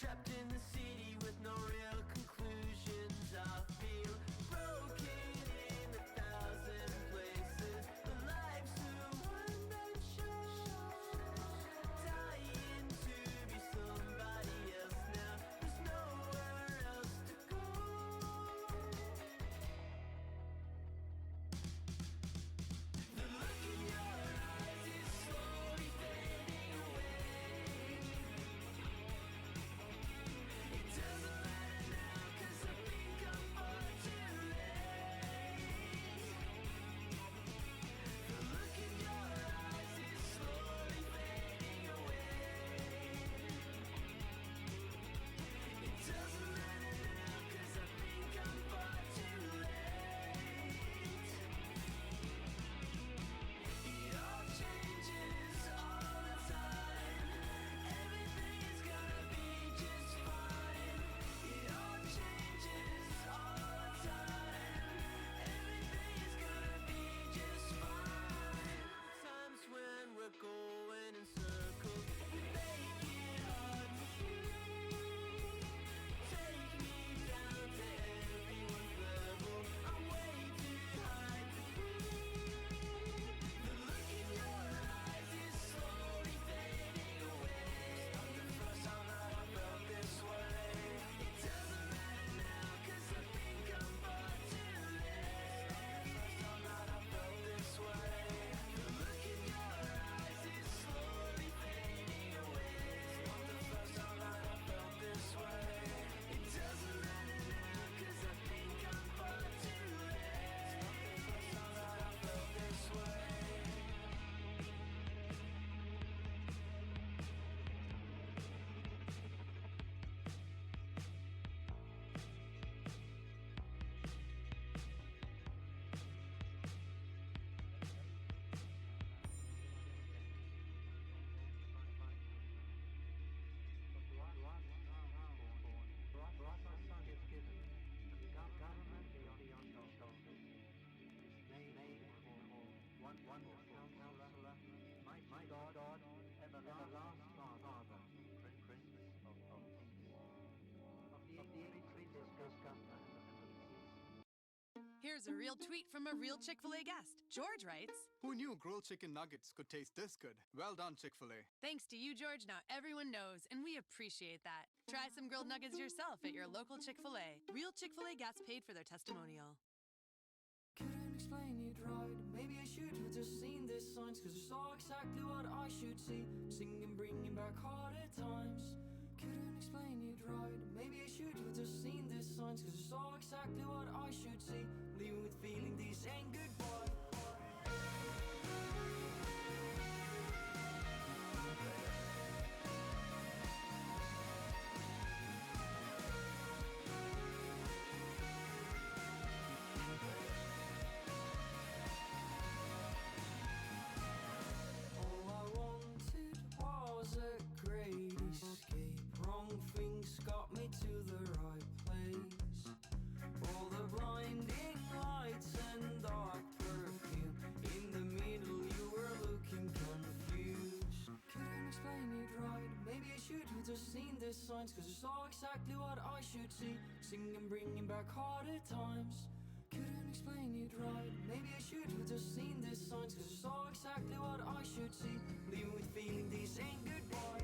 trapped in the city with no real conclusions. I feel broken in 1,000 places. The life's a one-man show. Dying to be somebody else now. There's nowhere else to go. The look in your eyes is slowly fading away. It doesn't matter now, 'cause I think I'm far too late. The look in your eyes is slowly fading away. It doesn't matter now, 'cause I think I'm far too late. It all changes all the time. Everything is gonna be just fine. It all changes all the time. Everything is gonna be just fine. Times when we're going in circles, you make it hard to see. Take me down to everyone's level. I'm way too high to breathe. The look in your eyes is slowly fading away. Not the first time that I felt this way. It doesn't matter now, 'cause I think I'm far too late. Not the first time that I felt this way. The look in your eyes is slowly fading away. Not the first time that I felt this way. It doesn't matter now, 'cause I think I'm far too late. Not the first time that I felt this way. My God, everlasting Father, Prince of the Here's a real tweet from a real Chick-fil-A guest. George writes, Who knew grilled chicken nuggets could taste this good? Well done, Chick-fil-A. thanks to you, George, now everyone knows, and we appreciate that. Try some grilled nuggets yourself at your local Chick-fil-A. Real Chick-fil-A guests paid for their testimonial. Couldn't explain it right. Maybe I should have just seen the signs, 'cause I saw exactly what I should see. Singing, bringing back harder times. Couldn't explain it right. Maybe I should have just seen the signs, 'cause I saw exactly what I should see. Leaving with feeling this ain't goodbye. All I wanted was a great escape. Wrong things got me to the right place. All the blinding lights and dark perfume. In the middle you were looking confused. Couldn't explain it right. Maybe I should have just seen the signs, 'cause I saw exactly what I should see. Singing, bringing back harder times. Couldn't explain it right. Maybe I should have just seen the signs, 'cause I saw exactly what I should see. Leaving with feeling this ain't goodbye.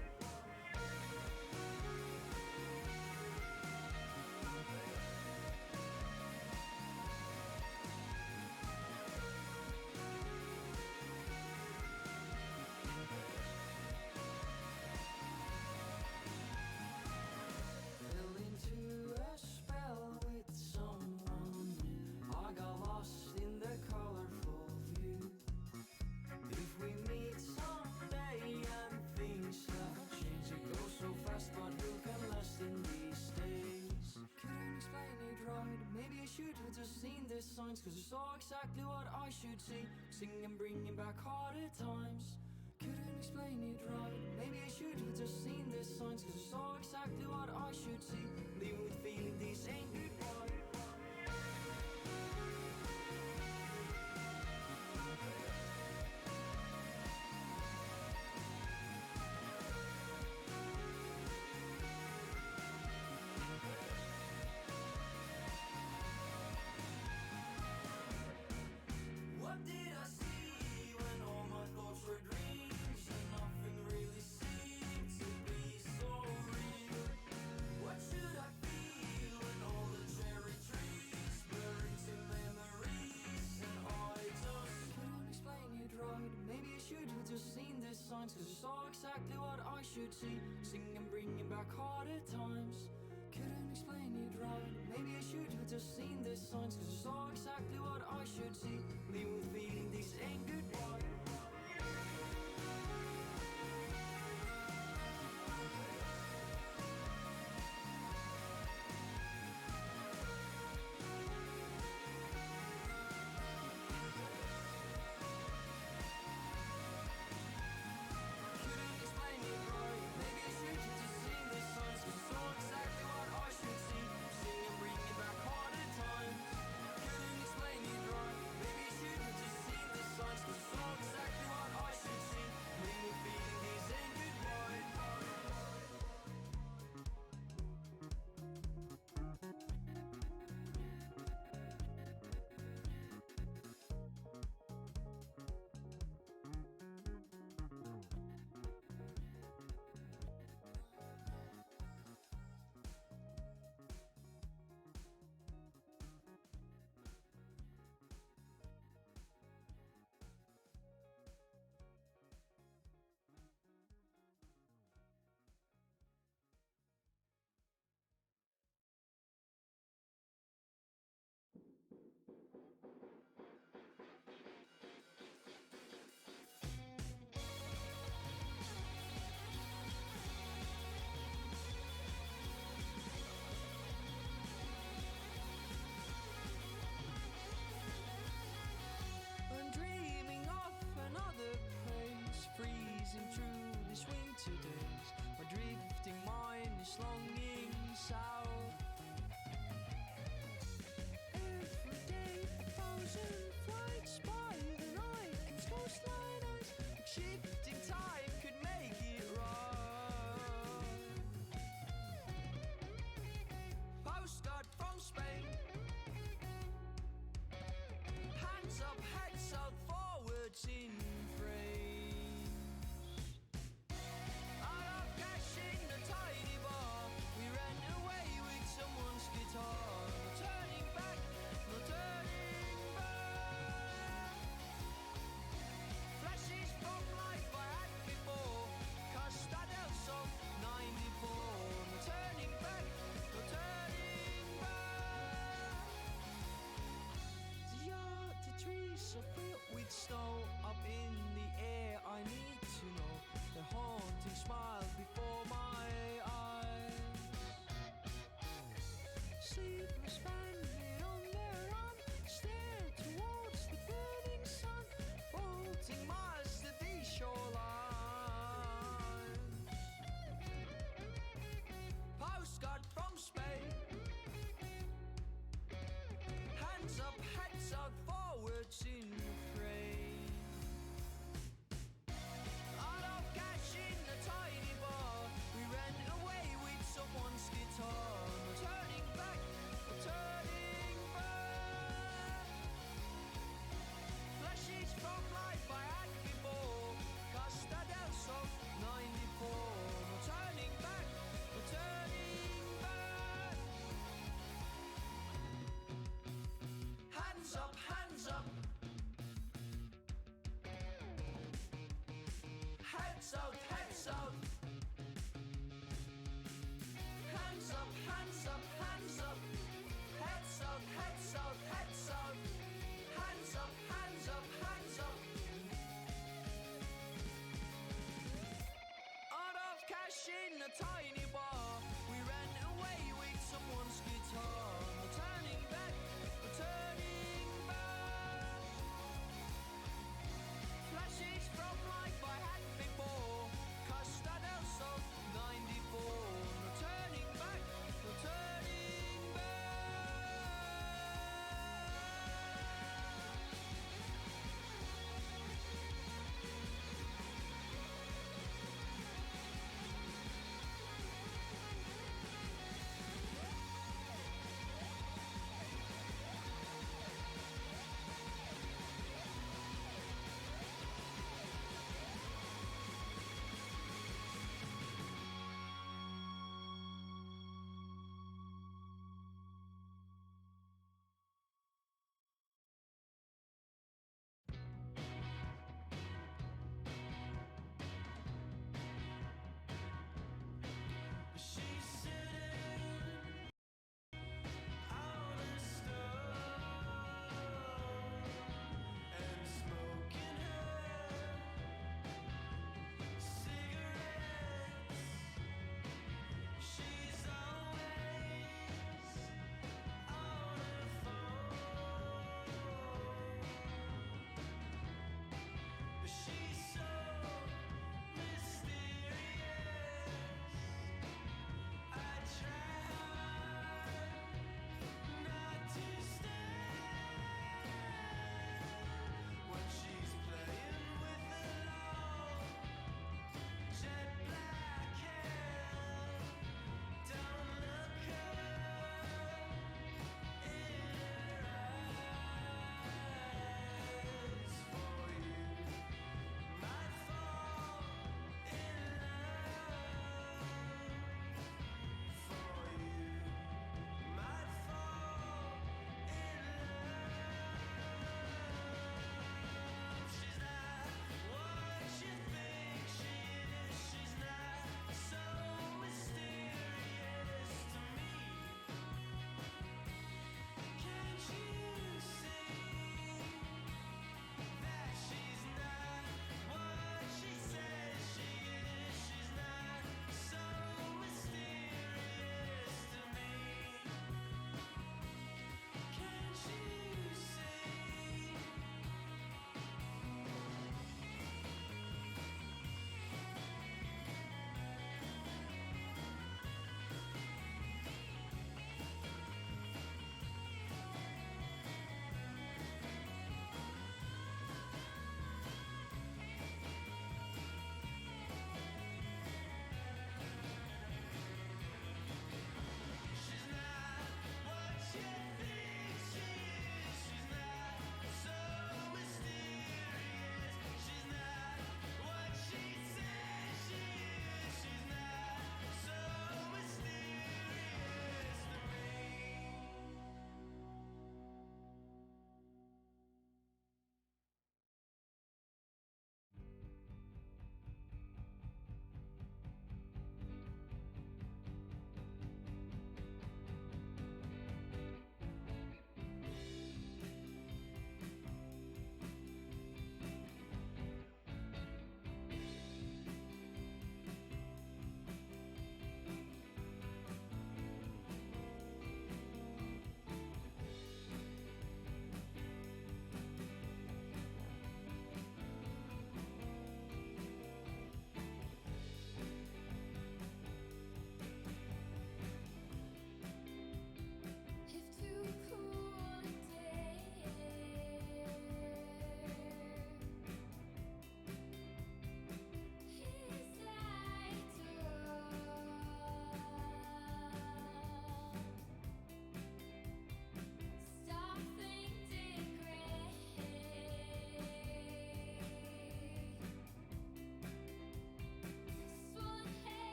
Fell into a spell with someone new. I got lost in the colorful view. If we meet someday and things have changed, it goes so fast, but who can last in these days? Couldn't explain it right. Maybe I should have just seen the signs, 'cause I saw exactly what I should see. Singing, bringing back harder times. Couldn't explain it right. Maybe I should have just seen the signs, 'cause I saw exactly what I should see. Leaving with feeling this ain't goodbye. should see. Singing, bringing back harder times. Couldn't explain it right. Maybe I should have just seen the signs, cause I saw exactly what I should see. Leave with feeling this ain't goodbye. Couldn't explain it right. Maybe I should have just seen the signs, cause I saw exactly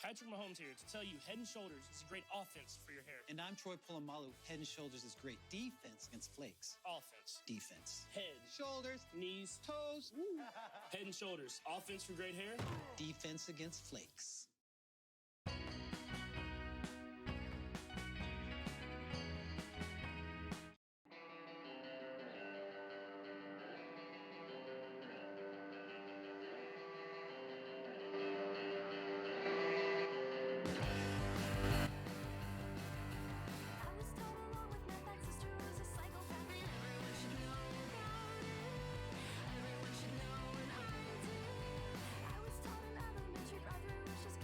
Patrick Mahomes here to tell you Head & Shoulders is a great offense for your hair. And I'm Troy Polamalu. Head & Shoulders is great defense against flakes. Offense. Defense. Head. Shoulders. Knees. Toes. Head & Shoulders. Offense for great hair. Defense against flakes. I was told along with my back sister was a psychopath, and everyone should know about it. Everyone should know, and I did. I was taught in elementary, brother was just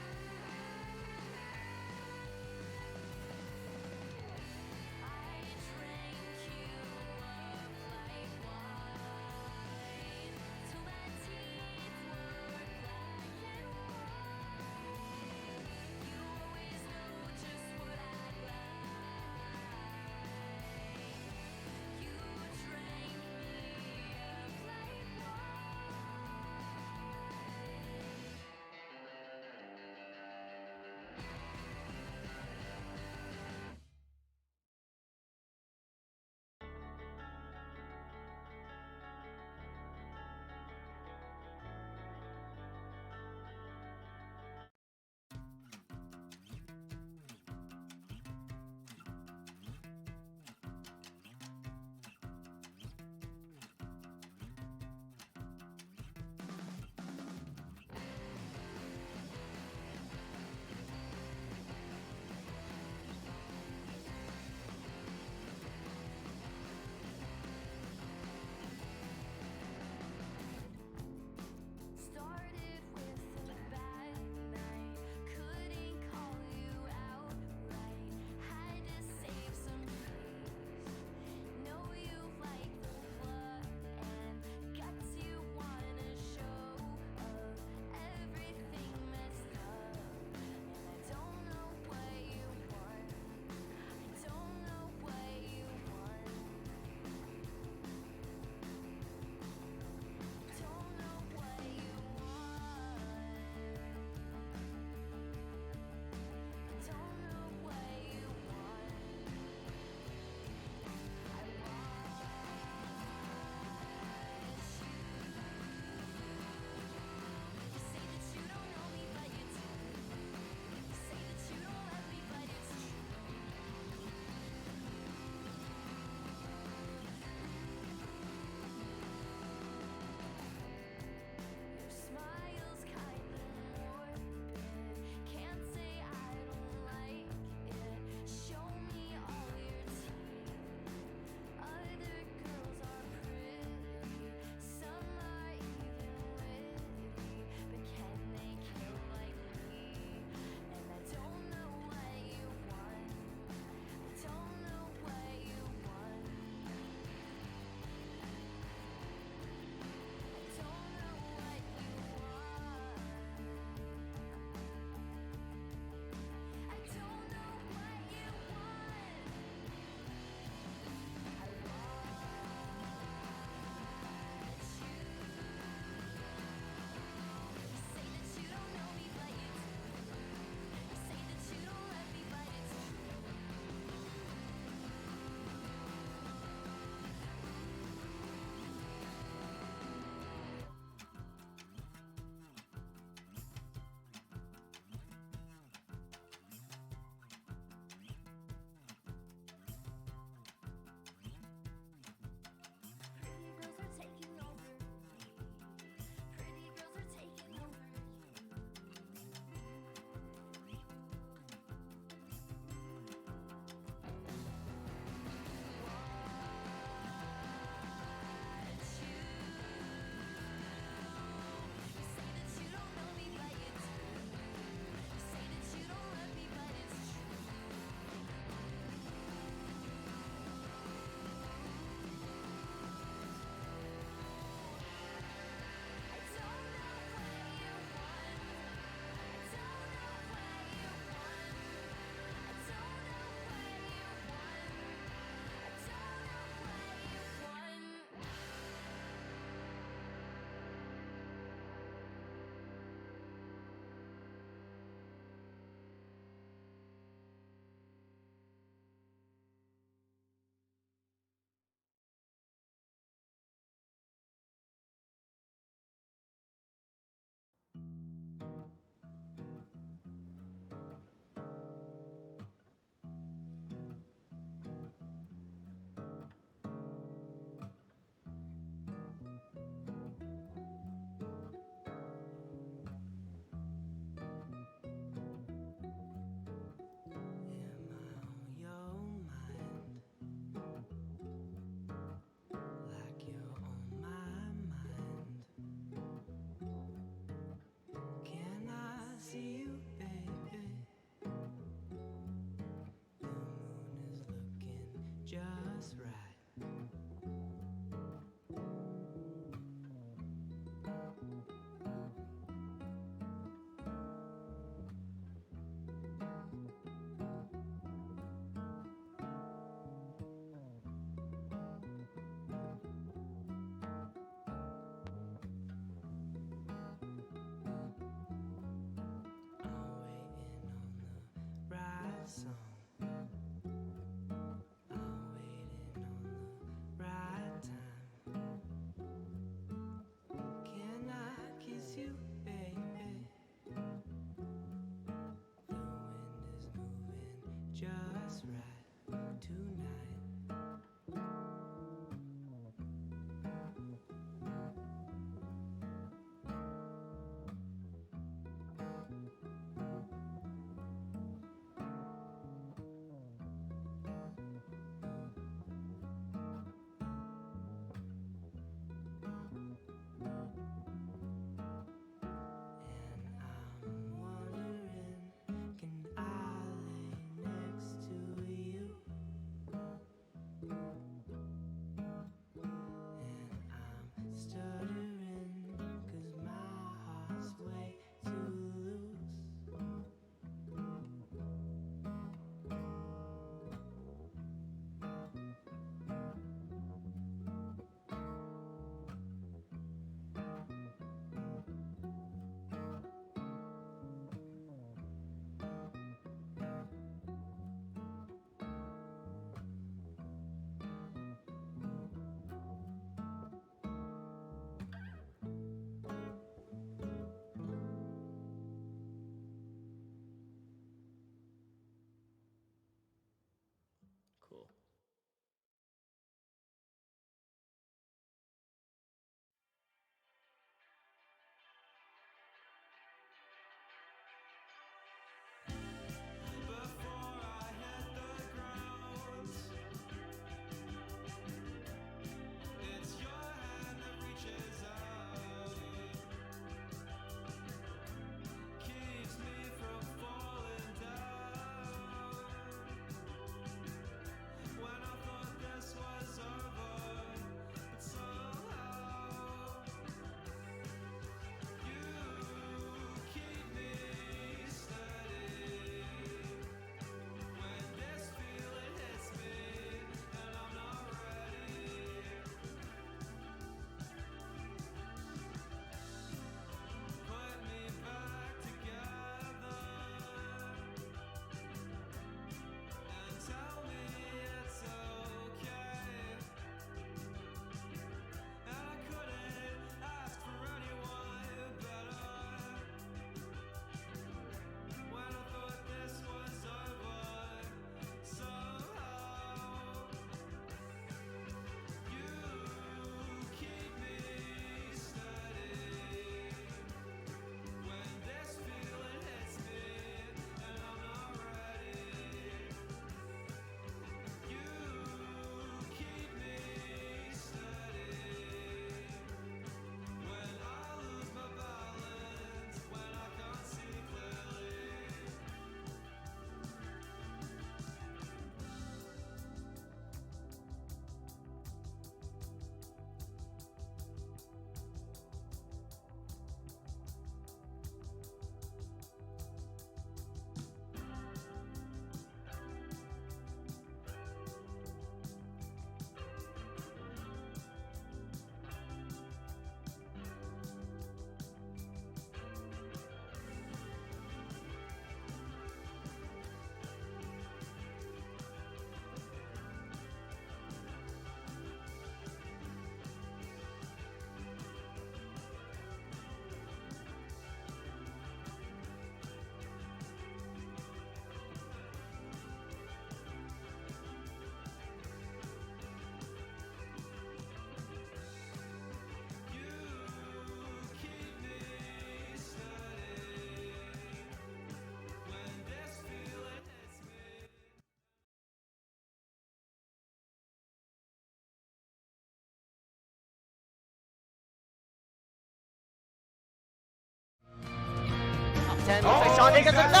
10. Looks like Sean Dickinson. No,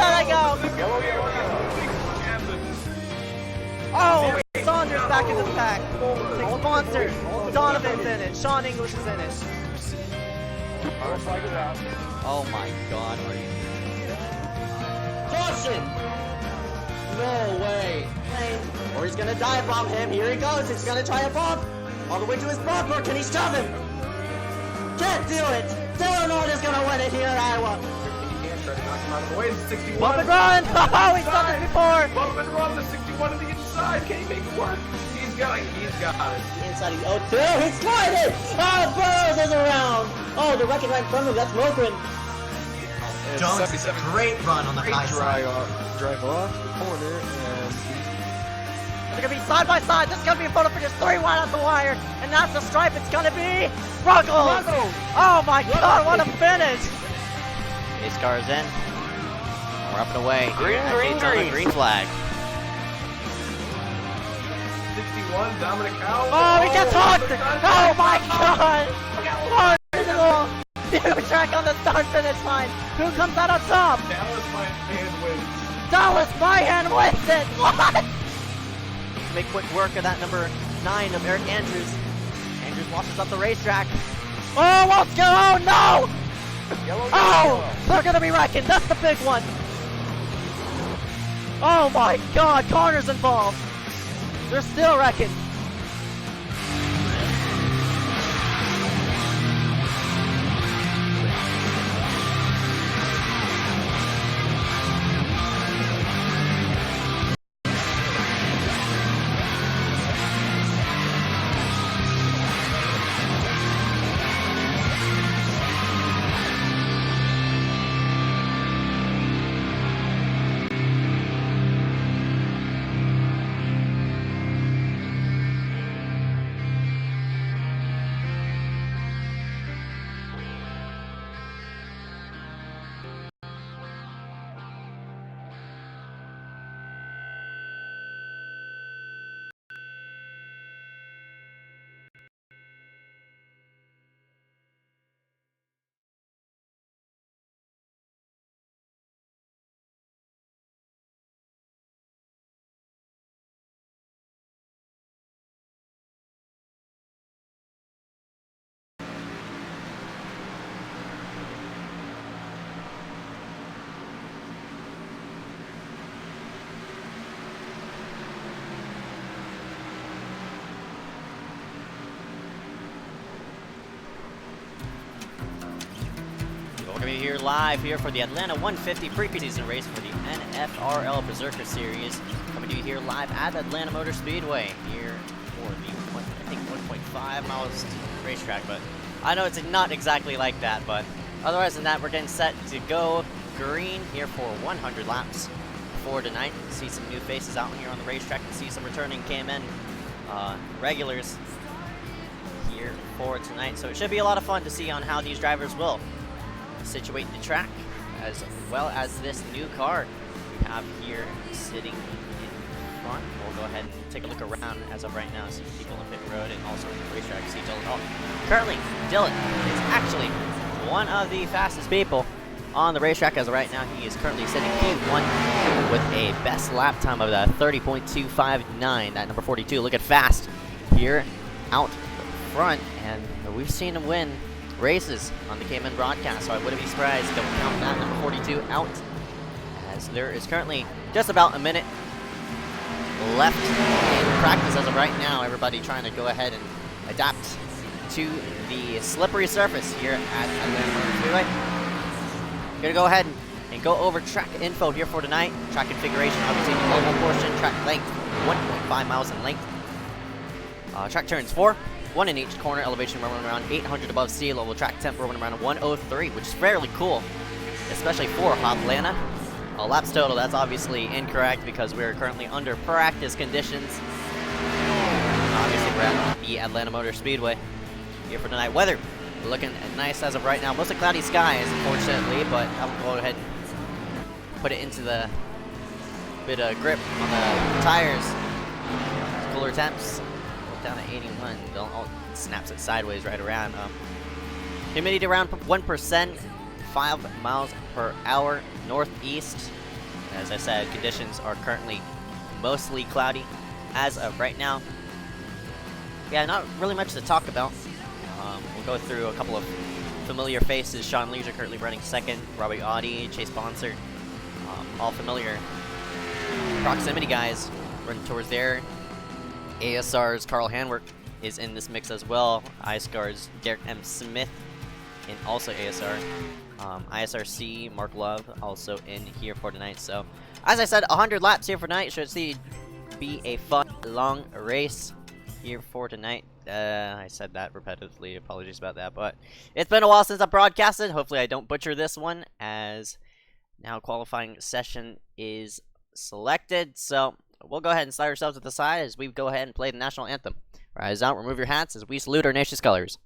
let it go. Oh, Saunders back in the pack. Six monsters. Donovan's in it. Sean English is in it. Oh my God. Caution! No way. Or he's gonna dive bomb him. Here he goes. He's gonna try a bump. All the way to his bumper. Can he shove him? Can't do it. Dylan Norton is gonna win it here in Iowa. Bump and run! Oh, he's done this before! Bump and run, the 61 to the inside. Can he make it work? He's got it. Inside of the 0-2, he's sliding! Oh, Burrows is around! Oh, the wrecking right in front of him, that's Mokrin. Jones, great run on the high side. Drive off, corner, and... They're gonna be side by side, this is gonna be a photo finish 3 wide out the wire, and that's the stripe, it's gonna be Ruggles! Oh my God, what a finish! Ace car's in. We're up and away. Green flag. 61, Dominic Cowell. Oh, he gets hooked! Oh my God! Wonderful! New track on the start finish line. Who comes out on top? Dallas Myhan wins. Dallas Myhan wins it! What? Make quick work of that number 9 of Eric Andrews. Andrews washes up the racetrack. Oh, let's go! Oh no! Oh! They're gonna be wrecking. That's the big one. Oh my God! Connor's involved. They're still wrecking. We're going to be here live here for the Atlanta 150 preseason race for the NFRL Berserker Series. Coming to you here live at Atlanta Motor Speedway here for the, I think, 1.5 miles racetrack. But I know it's not exactly like that, but otherwise than that, we're getting set to go green here for 100 laps for tonight. See some new faces out here on the racetrack and see some returning KMN regulars here for tonight. So it should be a lot of fun to see on how these drivers will situate the track, as well as this new car we have here sitting in front. We'll go ahead and take a look around as of right now, see people on pit road and also the racetrack. See Dylan. Oh, currently, Dylan is actually one of the fastest people on the racetrack as of right now. He is currently sitting P1 with a best lap time of 30.259. That number 42. Look at fast here out front, and we've seen him win races on the KMN broadcast, so I wouldn't be surprised to count that number 42 out, as there is currently just about a minute left in practice as of right now. Everybody trying to go ahead and adapt to the slippery surface here at Atlanta Motor Speedway. Gonna go ahead and go over track info here for tonight. Track configuration, obviously the global portion. Track length, 1.5 miles in length. Track turns 4. 1 in each corner, elevation running around 800 above sea level, track temp running around 103, which is fairly cool, especially for Atlanta. Laps total, that's obviously incorrect because we're currently under practice conditions. Obviously, we're at the Atlanta Motor Speedway here for tonight. Weather looking nice as of right now. Mostly cloudy skies, unfortunately, but I'll go ahead and put it into the bit of grip on the tires. Cooler temps. Down at 81, snaps it sideways right around. Humidity around 1%, 5 miles per hour northeast. As I said, conditions are currently mostly cloudy as of right now. Yeah, not really much to talk about. We'll go through a couple of familiar faces. Sean Leisure currently running second. Robbie Audi, Chase Bonser, all familiar proximity guys running towards there. ASR's Carl Hanwork is in this mix as well. ISCAR's Derek M. Smith in also ASR. ISRC, Mark Love, also in here for tonight. So, as I said, 100 laps here for tonight. Should be a fun, long race here for tonight. I said that repetitively. Apologies about that. But it's been a while since I broadcasted. Hopefully I don't butcher this one, as now qualifying session is selected. So, we'll go ahead and slide ourselves to the side as we go ahead and play the national anthem. Rise out, remove your hats as we salute our nation's colors.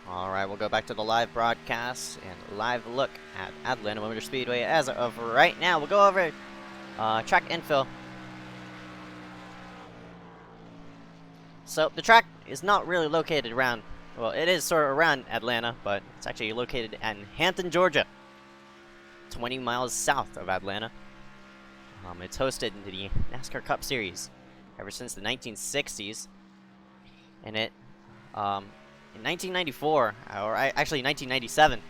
Alright, we'll go back to the live broadcast and live look at Atlanta Motor Speedway. As of right now, we'll go over track info. So, the track is not really located around, well, it is sort of around Atlanta, but it's actually located in Hampton, Georgia, 20 miles south of Atlanta. It's hosted in the NASCAR Cup Series ever since the 1960s, and it, in 1994, or actually 1997,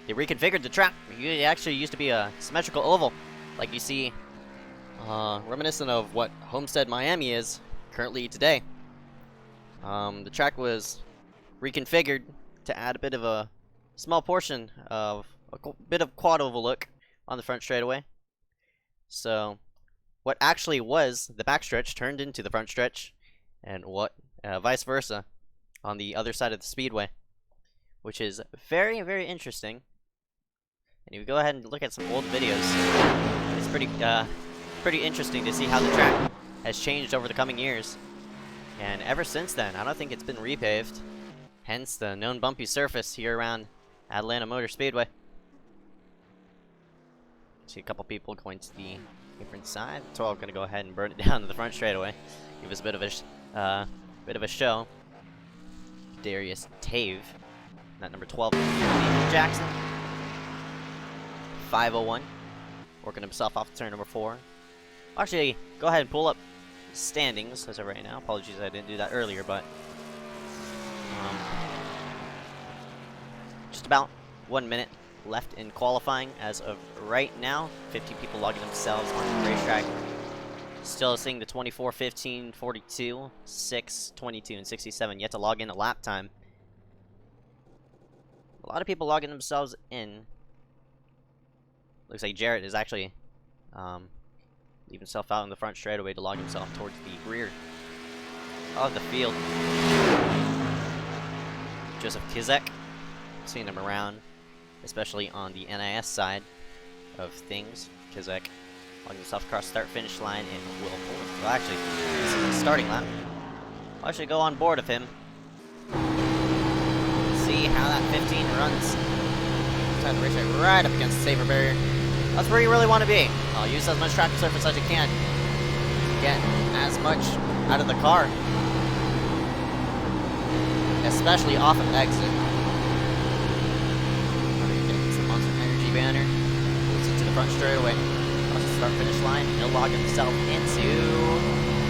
they reconfigured the track. It actually used to be a symmetrical oval, like you see, reminiscent of what Homestead, Miami is currently today. The track was reconfigured to add a bit of a small portion of a bit of quad oval look on the front straightaway. So, what actually was the backstretch turned into the front stretch, and what vice versa on the other side of the speedway, which is very, very interesting. And if you go ahead and look at some old videos, it's pretty interesting to see how the track has changed over the coming years. And ever since then, I don't think it's been repaved, hence the known bumpy surface here around Atlanta Motor Speedway. See a couple people going to the different side, so I'm gonna go ahead and burn it down to the front straightaway. Give us a bit of a show. Darius Tave, that number 12, Jackson. 501, working himself off to turn number 4. Actually, go ahead and pull up standings as of right now. Apologies, I didn't do that earlier, but just about 1 minute left in qualifying as of right now. 15 people logging themselves on the racetrack. Still seeing the 24, 15, 42, 6, 22, and 67 yet to log in a lap time. A lot of people logging themselves in. Looks like Jarrett is actually leaving himself out in the front straightaway to log himself towards the rear of the field. Joseph Kizek, seeing him around, especially on the NIS side of things. Kizek logging himself across start-finish line and will pull. Well, actually, this is the starting lap. I'll actually go on board of him. See how that 15 runs. Trying to race right up against the safer barrier. That's where you really want to be. I'll use as much track surface as you can. Get as much out of the car. Especially off of exit. Getting some Monster Energy banner. Moves it to the front straight away. Comes to the start finish line. He'll log himself into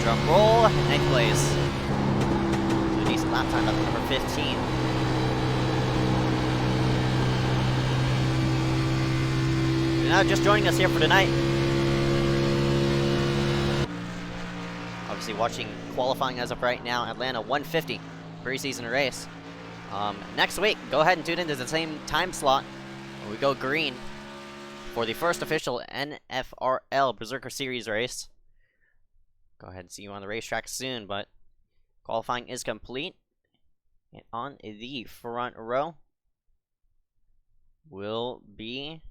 drum roll, 9th place. So a decent lap time at number 15. And now just joining us here for tonight. Obviously watching qualifying as of right now, Atlanta 150 preseason race. Next week, go ahead and tune into the same time slot when we go green for the first official NFRL Berserker Series race. Go ahead and see you on the racetrack soon, but qualifying is complete. And on the front row will be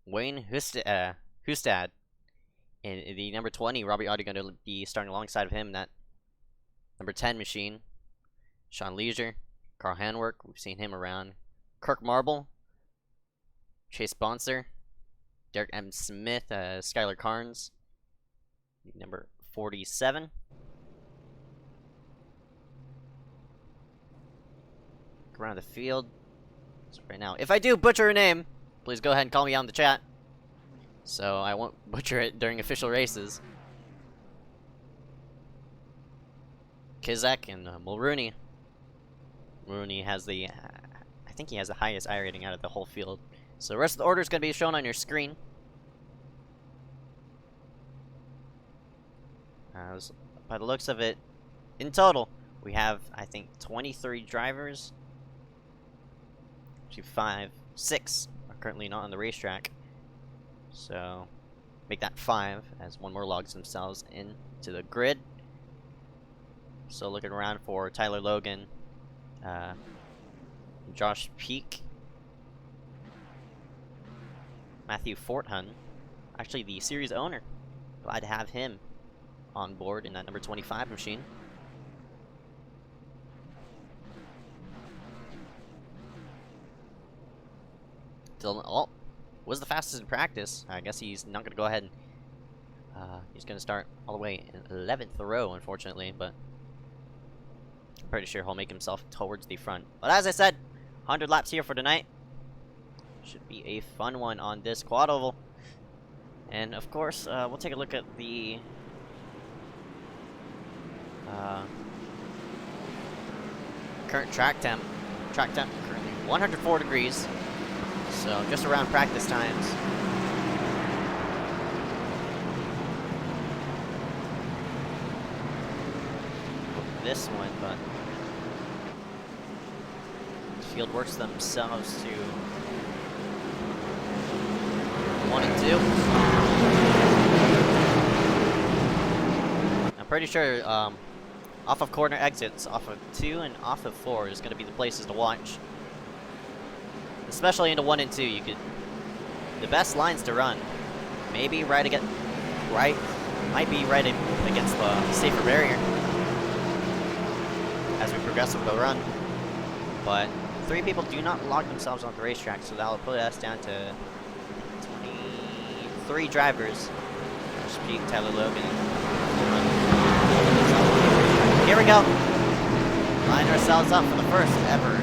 Wayne Hustad. And the number 20, Robbie Audi, going to be starting alongside of him in that number 10 machine. Sean Leisure, Carl Hanwork, we've seen him around. Kirk Marble, Chase Bonser, Derek M. Smith, Skylar Carnes, number 47. Look around the field. So right now, if I do butcher a name, please go ahead and call me out in the chat, so I won't butcher it during official races. Kizek and Mulrooney. Mulrooney has the, I think he has the highest I rating out of the whole field. So the rest of the order is going to be shown on your screen. By the looks of it, in total, we have, I think, 23 drivers. Actually, 6 are currently not on the racetrack. So, make that 5 as one more logs themselves into the grid. So looking around for Tyler Logan, Josh Peak, Matthew Forthun, actually the series owner. Glad to have him on board in that number 25 machine. Dylan, oh, was the fastest in practice. I guess he's not going to go ahead and he's going to start all the way in 11th row, unfortunately, but I'm pretty sure he'll make himself towards the front. But as I said, 100 laps here for tonight. Should be a fun one on this quad oval. And of course, we'll take a look at the current track temp. Track temp currently 104 degrees. So just around practice times. This one, but the field works themselves to 1 and 2. I'm pretty sure off of corner exits, off of 2 and off of 4 is going to be the places to watch. Especially into 1 and 2, you could, the best lines to run, maybe might be right against the safer barrier as we progress with the run. But 3 people do not log themselves on the racetrack, so that'll put us down to 23 drivers. Speak Tyler Logan. Here we go. Line ourselves up for the first ever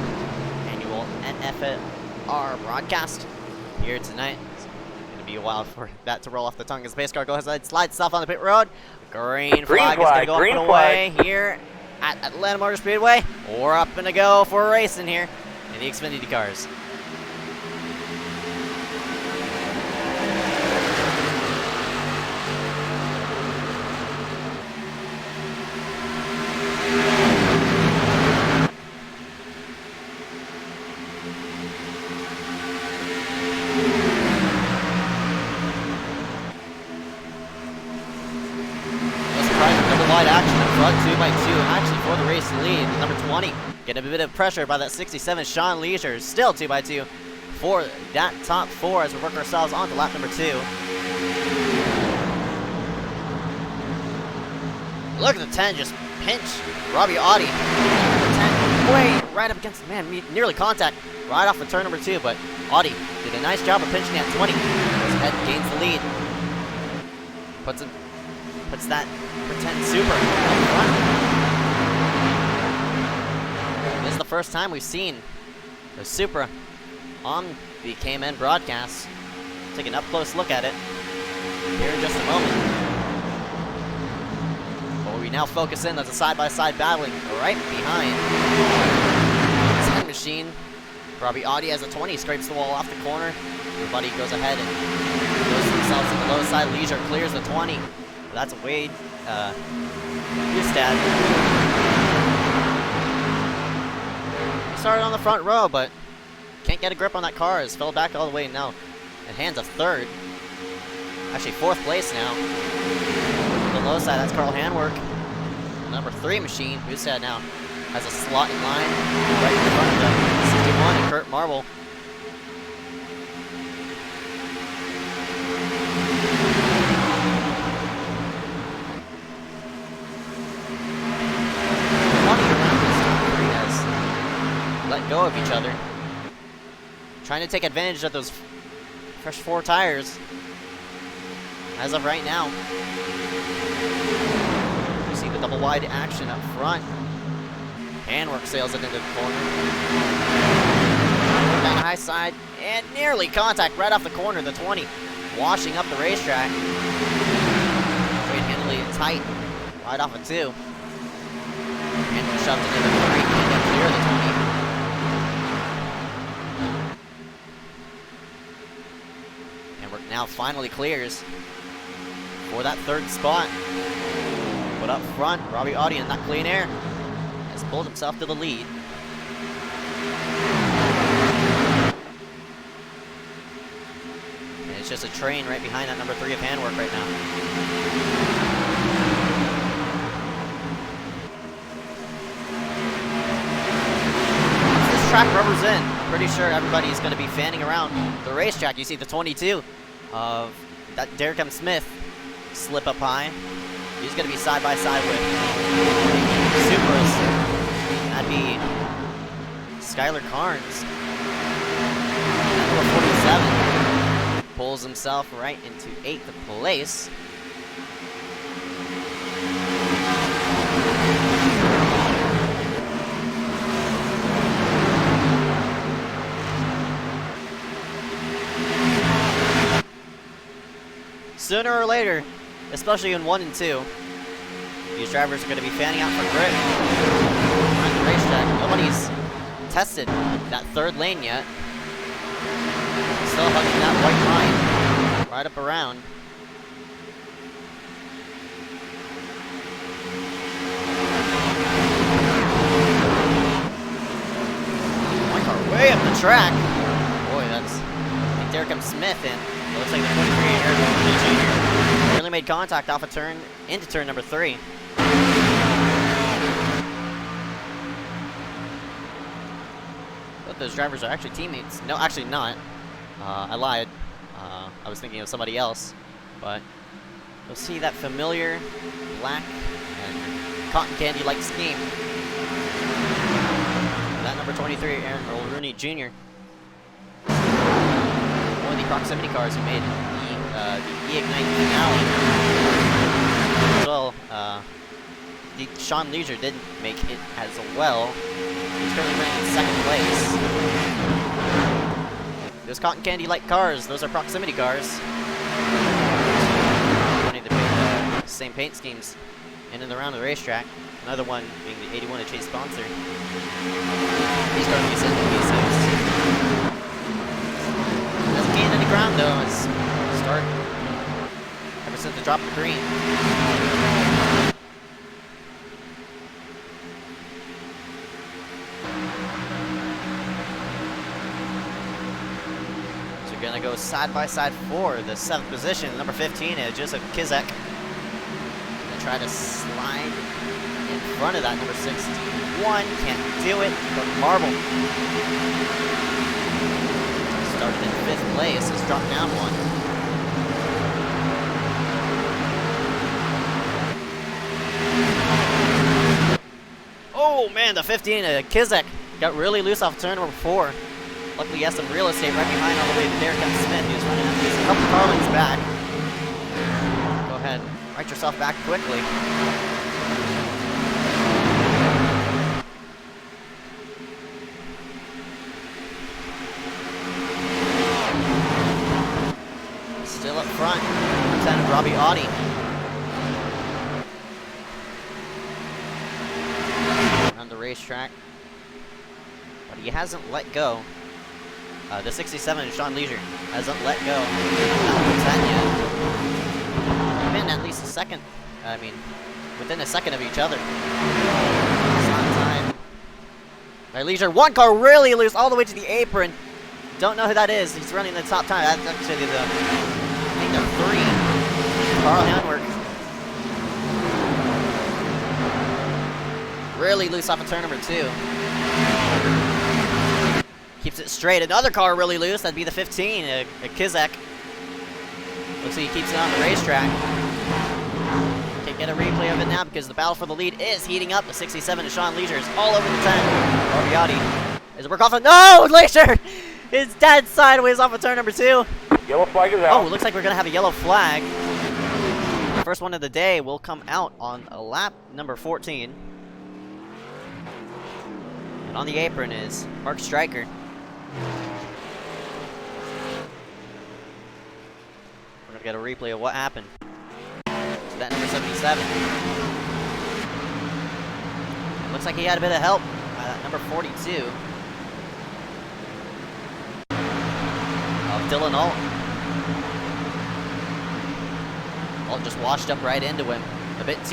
annual NFRL broadcast here tonight. It's gonna be a while for that to roll off the tongue as the pace car goes ahead, slides itself on the pit road. Green flag is gonna go up and away here at Atlanta Motor Speedway. We're up and a go for racing here in the Xfinity cars. Wide action in front, 2x2, actually for the race lead. Number 20, getting a bit of pressure by that 67, Sean Leisure, still 2x2 for that top 4 as we work ourselves on to lap number 2. Look at the 10 just pinch Robbie Audi. Number 10 way right up against, man, nearly contact right off of turn number 2, but Audi did a nice job of pinching at 20. Goes ahead, gains the lead. Puts that pretend super up front. This is the first time we've seen the Supra on the KMN broadcast. Take an up-close look at it here in just a moment. But we now focus in as a side-by-side battling right behind the 10 machine. Robbie Audi has a 20, scrapes the wall off the corner. Everybody goes ahead and goes themselves to the low side. Leisure clears the 20. But that's Wade Hustad. He started on the front row, but can't get a grip on that car. Has fell back all the way now. And hands a third. Actually, 4th place now. The low side, that's Carl Handwork. Number 3 machine, Hustad now has a slot in line right in front of the 61 and Kurt Marble. Let go of each other. Trying to take advantage of those fresh 4 tires. As of right now. You see the double wide action up front. Handwork sails it into the corner. Down the high side. And nearly contact right off the corner. The 20 washing up the racetrack. Wade handling it tight. Right off of 2. Handwork shoved it into the 3. And clear the 20. Now finally clears for that 3rd spot. But up front, Robbie Audi in that clean air has pulled himself to the lead. And it's just a train right behind that number 3 of Handwork right now. Once this track rubbers in, I'm pretty sure everybody's going to be fanning around the racetrack. You see the 22 of that Derek M. Smith slip up high. He's going to be side by side with Supras. That'd be Skylar Carnes. Number 47 pulls himself right into 8th place. Sooner or later, especially in 1 and 2, these drivers are going to be fanning out for grit on the racetrack. Nobody's tested that 3rd lane yet. Still hugging that white line right up around. White car way up the track. Boy, that's Derek M. Smith in. It looks like the 23 Eric Jr. Really made contact off a turn into turn number 3. Both those drivers are actually teammates. No, actually not. I lied. I was thinking of somebody else. But you'll see that familiar black and cotton candy-like scheme. That number 23, Aaron Earl Rooney Jr. One of the proximity cars who made the E-Ignite finale. As well, Sean Leisure did make it as well. He's currently running in 2nd place. Those cotton candy-like cars, those are proximity cars. Funny they made the same paint schemes in and around the racetrack. Another one being the 81 of Chase Sponsor. He's currently sitting in P6. Doesn't gain any ground though, as start ever since the drop of the green. So we're gonna go side by side for the 7th position. Number 15 is Joseph Kizek. Gonna try to slide in front of that number 61. Can't do it. But Marble started in 5th place. Has dropped down 1. Oh man, the 15 Kizek got really loose off turn number 4. Luckily, he has some real estate right behind all the way to Derek Smith, who's running up. He's a couple car lengths back. Go ahead, right yourself back quickly. Still up front, Lieutenant Robbie Audi. On the racetrack, but he hasn't let go. The 67, Sean Leisure, hasn't let go. Not yet. Been at least a second. I mean, within a second of each other. It's not time. Right, Leisure, one car really loose all the way to the apron. Don't know who that is. He's running the top time. That's actually the, I think they're 3. Carl Handwerk. Really loose off of turn number 2. Keeps it straight. Another car really loose. That'd be the 15, a Kizak. Looks like he keeps it on the racetrack. Can't get a replay of it now because the battle for the lead is heating up. The 67 to Sean Leisure is all over the 10. Orbiati is a work off of. No! Leisure is dead sideways off of turn number 2. Yellow flag is out. Oh, looks like we're going to have a yellow flag. The first one of the day will come out on lap number 14. And on the apron is Mark Stryker. We're gonna get a replay of what happened to that number 77. Looks like he had a bit of help by that number 42 of Dylan Alt. Alt just washed up right into him. A bit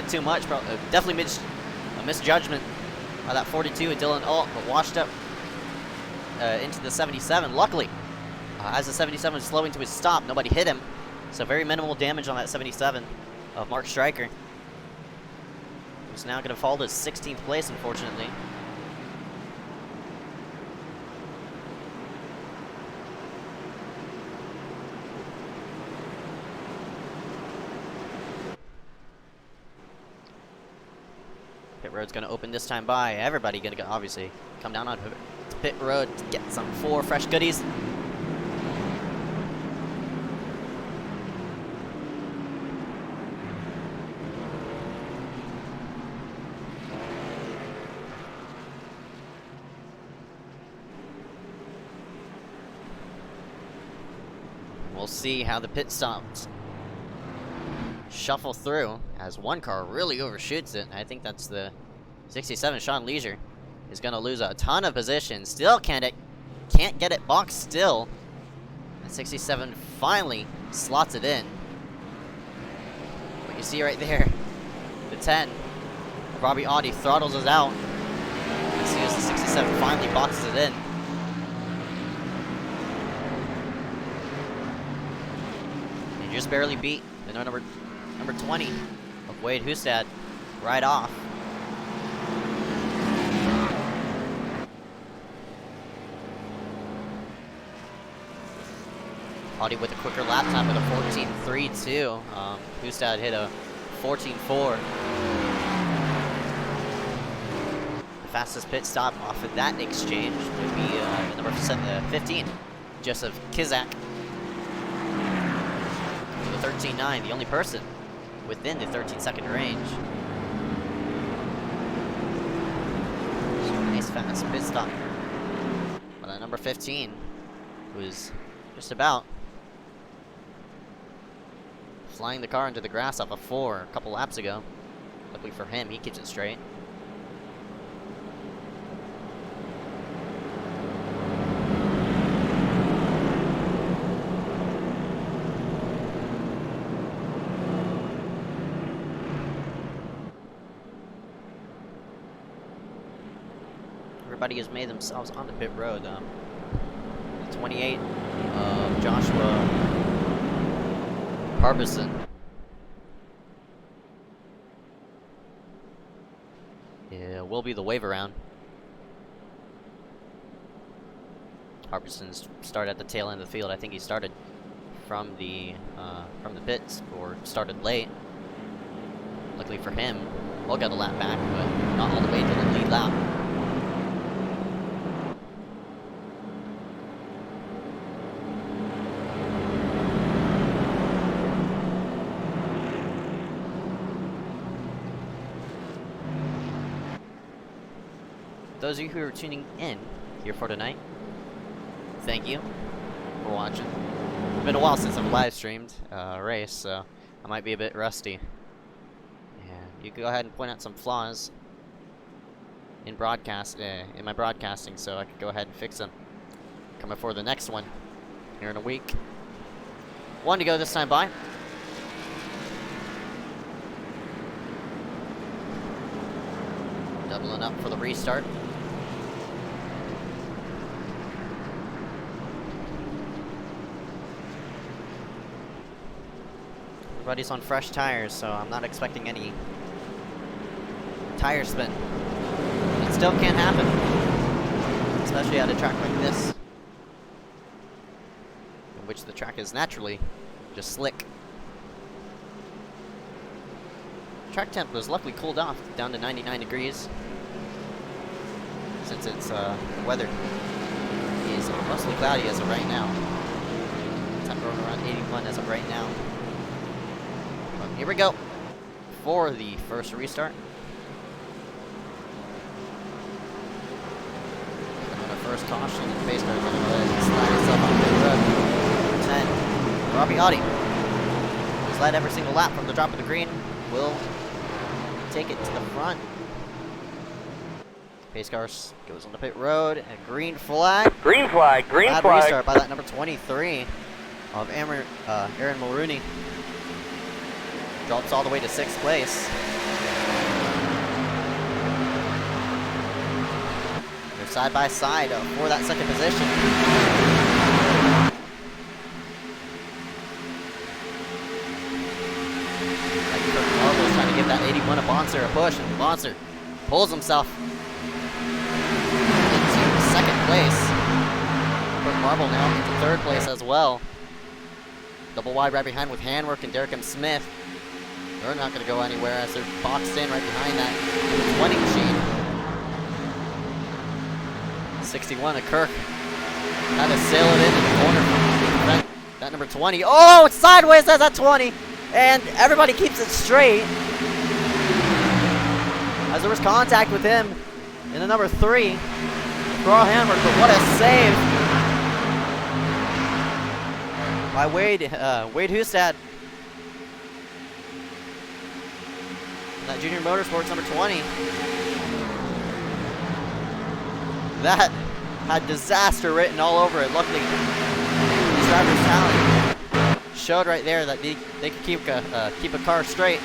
too much. Definitely a misjudgment by that 42 of Dylan Alt, but washed up into the 77. Luckily, as the 77 was slowing to his stop, nobody hit him. So very minimal damage on that 77 of Mark Stryker. He's now going to fall to 16th place, unfortunately. Pit road's going to open this time by. Everybody going to obviously come down on pit road to get some 4 fresh goodies. We'll see how the pit stops shuffle through as one car really overshoots it. I think that's the 67 Sean Leisure. Is going to lose a ton of position. Still can't get it boxed still. And 67 finally slots it in. What you see right there, the 10, Robbie Audi throttles us out. You see as the 67 finally boxes it in. And just barely beat the number 20 of Wade Hustad right off. Audi with a quicker lap time with a 14.3 too. Hustad hit a 14.4. The fastest pit stop off of that exchange would be the number 15, Joseph Kizak. With a 13.9, the only person within the 13-second range. So nice fast pit stop. But number 15 was just about flying the car into the grass off of 4 a couple laps ago. Luckily for him, he keeps it straight. Everybody has made themselves onto pit road. 28 of Joshua Harbison. Yeah, will be the wave around. Harbison's started at the tail end of the field. I think he started from the pits, or started late. Luckily for him, we'll get a lap back, but not all the way to the lead lap. those of you who are tuning in here for tonight, thank you for watching. It's been a while since I've live streamed a race, so I might be a bit rusty. And you can go ahead and point out some flaws in in my broadcasting, so I could go ahead and fix them. Coming for the next one here in a week. One to go this time by. Doubling up for the restart. Everybody's on fresh tires, so I'm not expecting any tire spin. It still can't happen, especially at a track like this, in which the track is naturally just slick. Track temp was luckily cooled off down to 99 degrees, since it's weather is mostly cloudy as of right now. Temperature around 81 as of right now. But here we go for the first restart. First caution, and pace car is going to go ahead and slide itself on pit road. 10. Robbie Audi, who's led every single lap from the drop of the green, will take it to the front. Pace car goes on the pit road, and green flag. Green flag, green Bad flag. restart by that number 23 of Aaron Mulrooney. Drops all the way to 6th place. Side by side for that second position. Like Kirk Marvel's trying to give that 81 of Bonser a push, and Bonser pulls himself into 2nd place. Kirk Marvel now into 3rd place as well. Double wide right behind with Handwork and Derek M. Smith. They're not going to go anywhere as they're boxed in right behind that 20 machine. 61 of Kirk. Had to sail it into the corner. That number 20. Oh, it's sideways as that 20. And everybody keeps it straight. As there was contact with him in the number 3. Carl Hammer, but what a save by Wade Hustad. That Junior Motorsports number 20. That had disaster written all over it. Luckily, these drivers' talent showed right there that they could keep a car straight.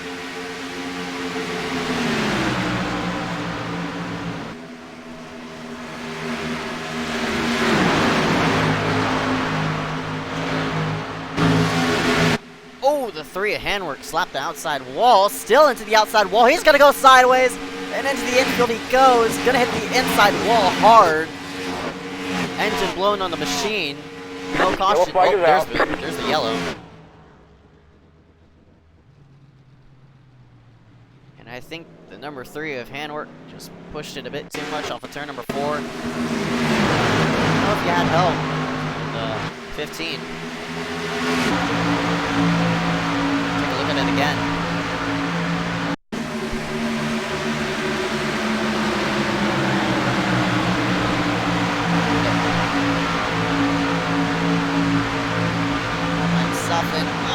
Oh, the 3 of Handwork slapped the outside wall. Still into the outside wall. He's gonna go sideways. And into the infield he goes. Gonna hit the inside wall hard. Engine blown on the machine. No caution. Oh, there's the yellow. And I think the number 3 of Handwork just pushed it a bit too much off of turn number 4. I don't know if you had help in the 15. Take a look at it again.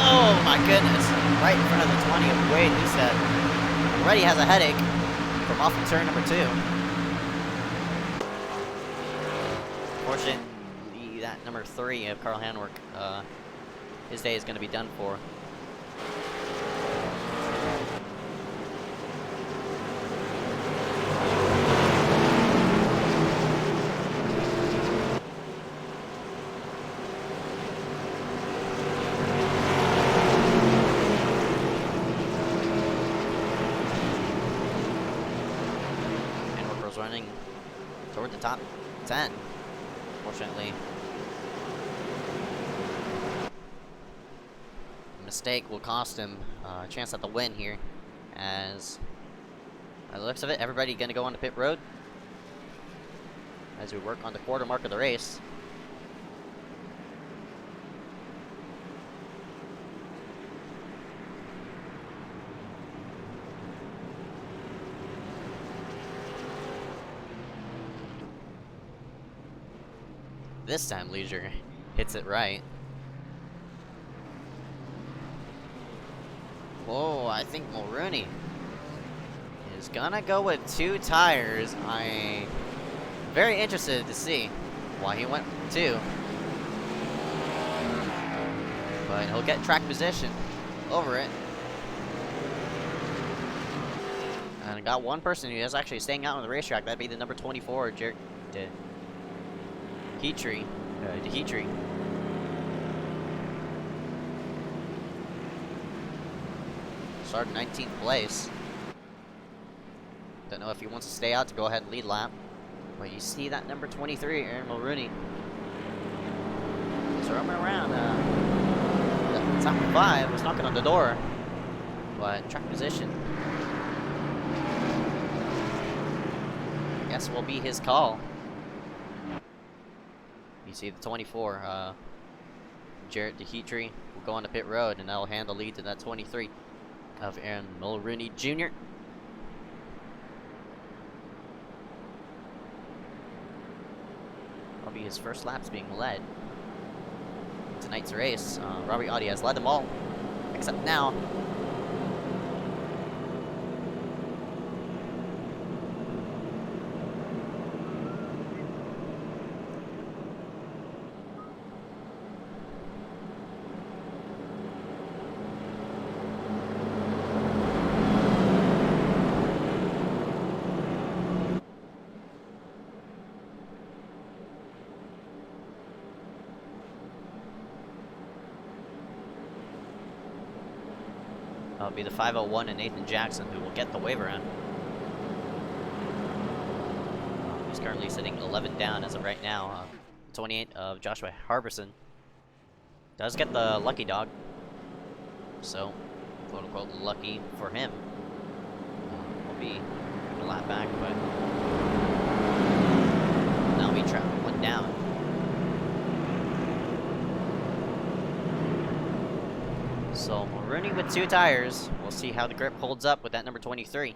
Oh my goodness, right in front of the 20 of Wade, who said already has a headache from off of turn number 2. Fortunately, that number 3 of Carl Handwork, his day is going to be done for. Running toward the top 10, fortunately. A mistake will cost him a chance at the win here, as by the looks of it, everybody gonna go on the pit road as we work on the quarter mark of the race. This time Leisure hits it right. Whoa, I think Mulrooney is gonna go with 2 tires. I'm very interested to see why he went 2. But he'll get track position over it. And I got one person who is actually staying out on the racetrack. That'd be the number 24, Jared DeHeatrey. Started 19th place. Don't know if he wants to stay out to go ahead and lead lap. But you see that number 23, Aaron Mulrooney. He's roaming around. Top 5 was knocking on the door. But track position, I guess, will be his call. You see the 24, Jared DeHeatrey will go on the pit road, and that'll hand the lead to that 23 of Aaron Mulrooney Jr. That'll be his first laps being led in tonight's race. Robbie Audi has led them all, except now. That'll be the 501 and Nathan Jackson who will get the wave around. He's currently sitting 11 down as of right now. 28 of Joshua Harbison does get the lucky dog, so quote unquote lucky for him. Will be a lap back, but now we trap 1 down. So Mulrooney with 2 tires. We'll see how the grip holds up with that number 23.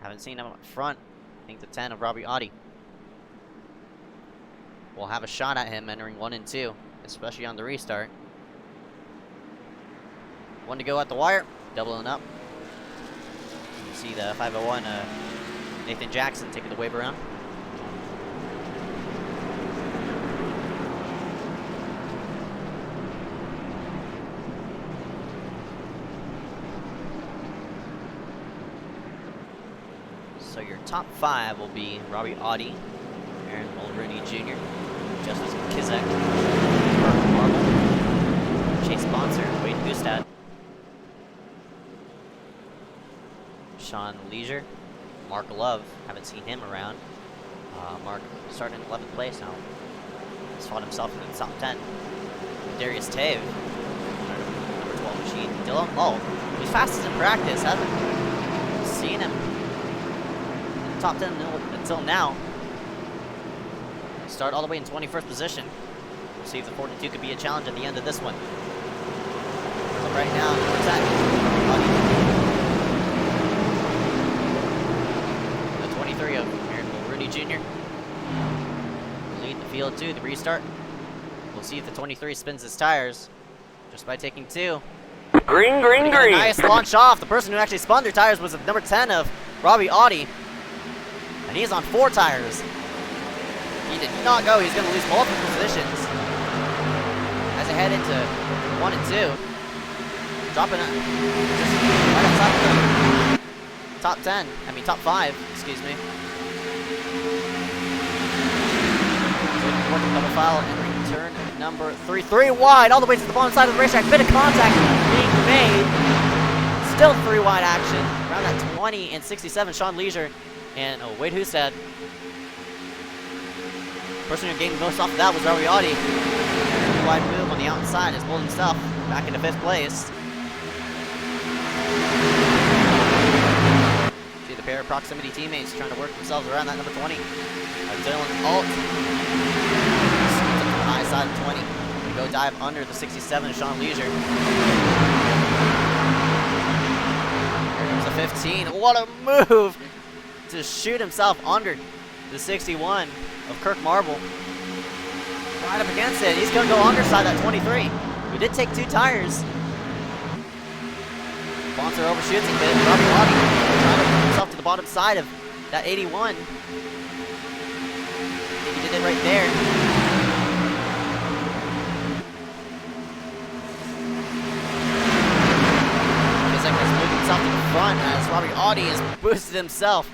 Haven't seen him up front. I think the 10 of Robbie Audi. We'll have a shot at him entering 1 and 2, especially on the restart. 1 to go at the wire, doubling up. You see the 501 Nathan Jackson taking the wave around. So your top 5 will be Robbie Audi, Aaron Mulrooney Jr., Justice Kizek, Berserker Marble, Chase Bonser, Wade Gustad, Sean Leisure, Mark Love, haven't seen him around. Mark started in 11th place now. He's fought himself in the top 10. Darius Tave, number 12 machine. Dylan, oh, he's fastest in practice, haven't seen him top 10 until now. Start all the way in 21st position. We'll see if the 42 could be a challenge at the end of this one. So right now, the 23 of Aaron Mulrooney Jr. lead the field to the restart. We'll see if the 23 spins his tires just by taking 2. Green, green, green. Nice launch off. The person who actually spun their tires was the number 10 of Robbie Audi. And he's on 4 tires. He did not go. He's going to lose multiple positions as they head into 1 and 2. Dropping it just right outside the top 10. I mean, top 5, excuse me. Working double file and turn number 3. 3 wide all the way to the bottom side of the racetrack. Bit of contact being made. Still 3 wide action. Around that 20 and 67, Sean Leisure and Wade Hustad. The person who gained the most off of that was Robbie Audi. Wide move on the outside is holding stuff back into 5th place. See the pair of proximity teammates trying to work themselves around that number 20. Dylan Alt. The high side of 20. We go dive under the 67, Sean Leisure. Here comes the 15. What a move to shoot himself under the 61 of Kirk Marble. right up against it. He's going to go underside that 23. He did take 2 tires. Bonser overshoots a bit. Robbie Lottie trying to put himself to the bottom side of that 81. I think he did it right there. Berserker's moved himself to the front as Robbie Audi has boosted himself,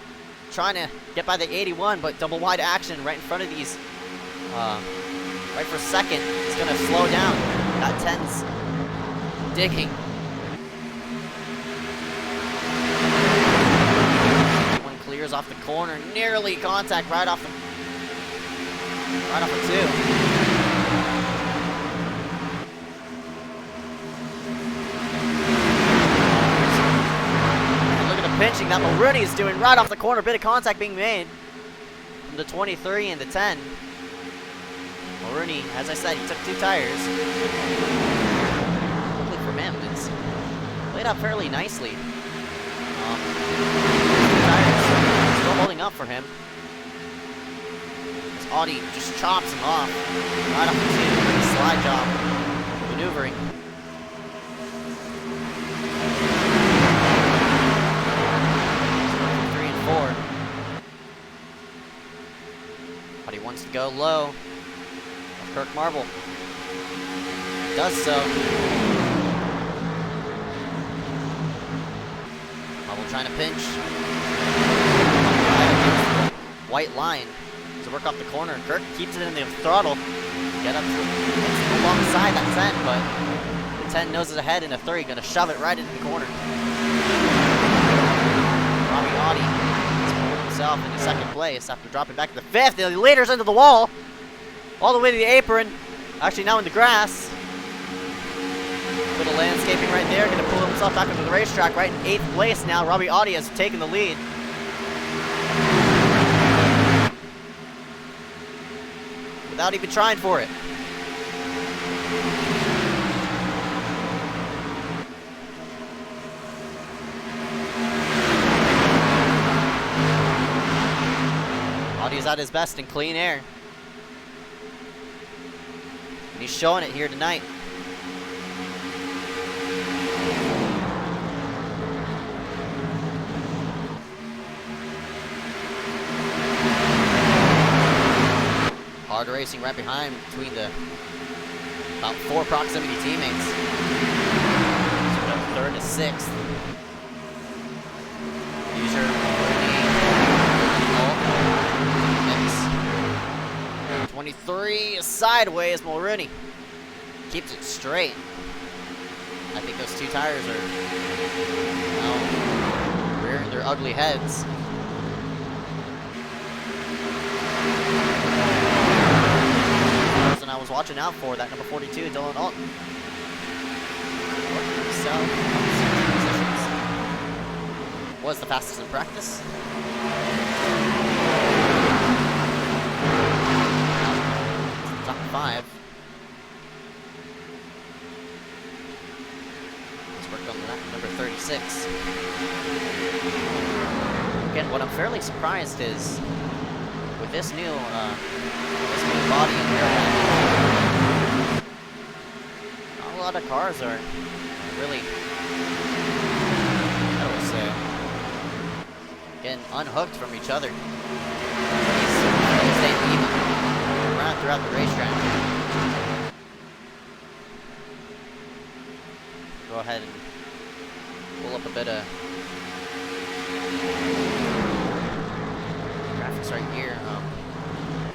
trying to get by the 81, but double wide action right in front of these. Right for second, it's going to slow down. That 10's digging. One clears off the corner, nearly contact right off the 2. Look at the pinching that Mulrooney is doing right off the corner. Bit of contact being made from the 23 and the 10. Mulrooney, as I said, he took 2 tires. Luckily for him, it's laid out fairly nicely. Tires still holding up for him. As Audi just chops him off right off the 2. Pretty slide job maneuvering. Three and 4. Audi wants to go low. Kirk Marble does so. Marble trying to pinch. White line to work off the corner. Kirk keeps it in the throttle. Get up alongside that 10, but the 10 noses ahead in a 3, gonna shove it right into the corner. Robbie Audi has pulled himself into 2nd place after dropping back to the 5th. The leader's into the wall. All the way to the apron. Actually now in the grass. Bit of landscaping right there. Gonna pull himself back into the racetrack right in 8th place now. Robbie Audi has taken the lead. Without even trying for it. Audi's at his best in clean air. And he's showing it here tonight. Hard racing right behind between the about 4 proximity teammates. So 3rd to 6th. User 23 sideways. Mulrooney keeps it straight. I think those 2 tires are rearing their ugly heads. The person I was watching out for, that number 42, Dylan Alton. Was the fastest in practice. Top 5. Let's work on that number 36. Again, what I'm fairly surprised is with this new body and airline, not a lot of cars are really, I would say, getting unhooked from each other. They stay even around throughout the racetrack. Go ahead and pull up a bit of graphics right here.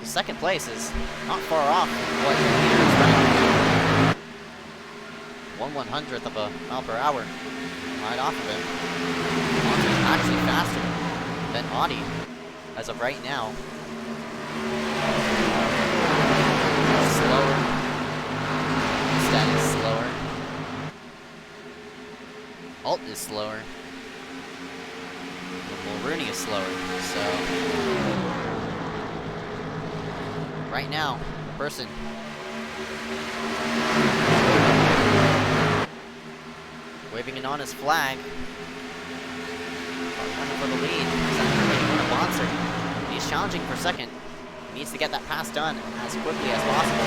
Second place is not far off what the leader is running. 1/100th of a mile per hour right off of him. Monster's actually faster than Audi as of right now. Slower. Stat is slower. Alt is slower. Mulrooney is slower. So right now, the person waving an honest flag, running for the lead. He's challenging for second. needs to get that pass done as quickly as possible.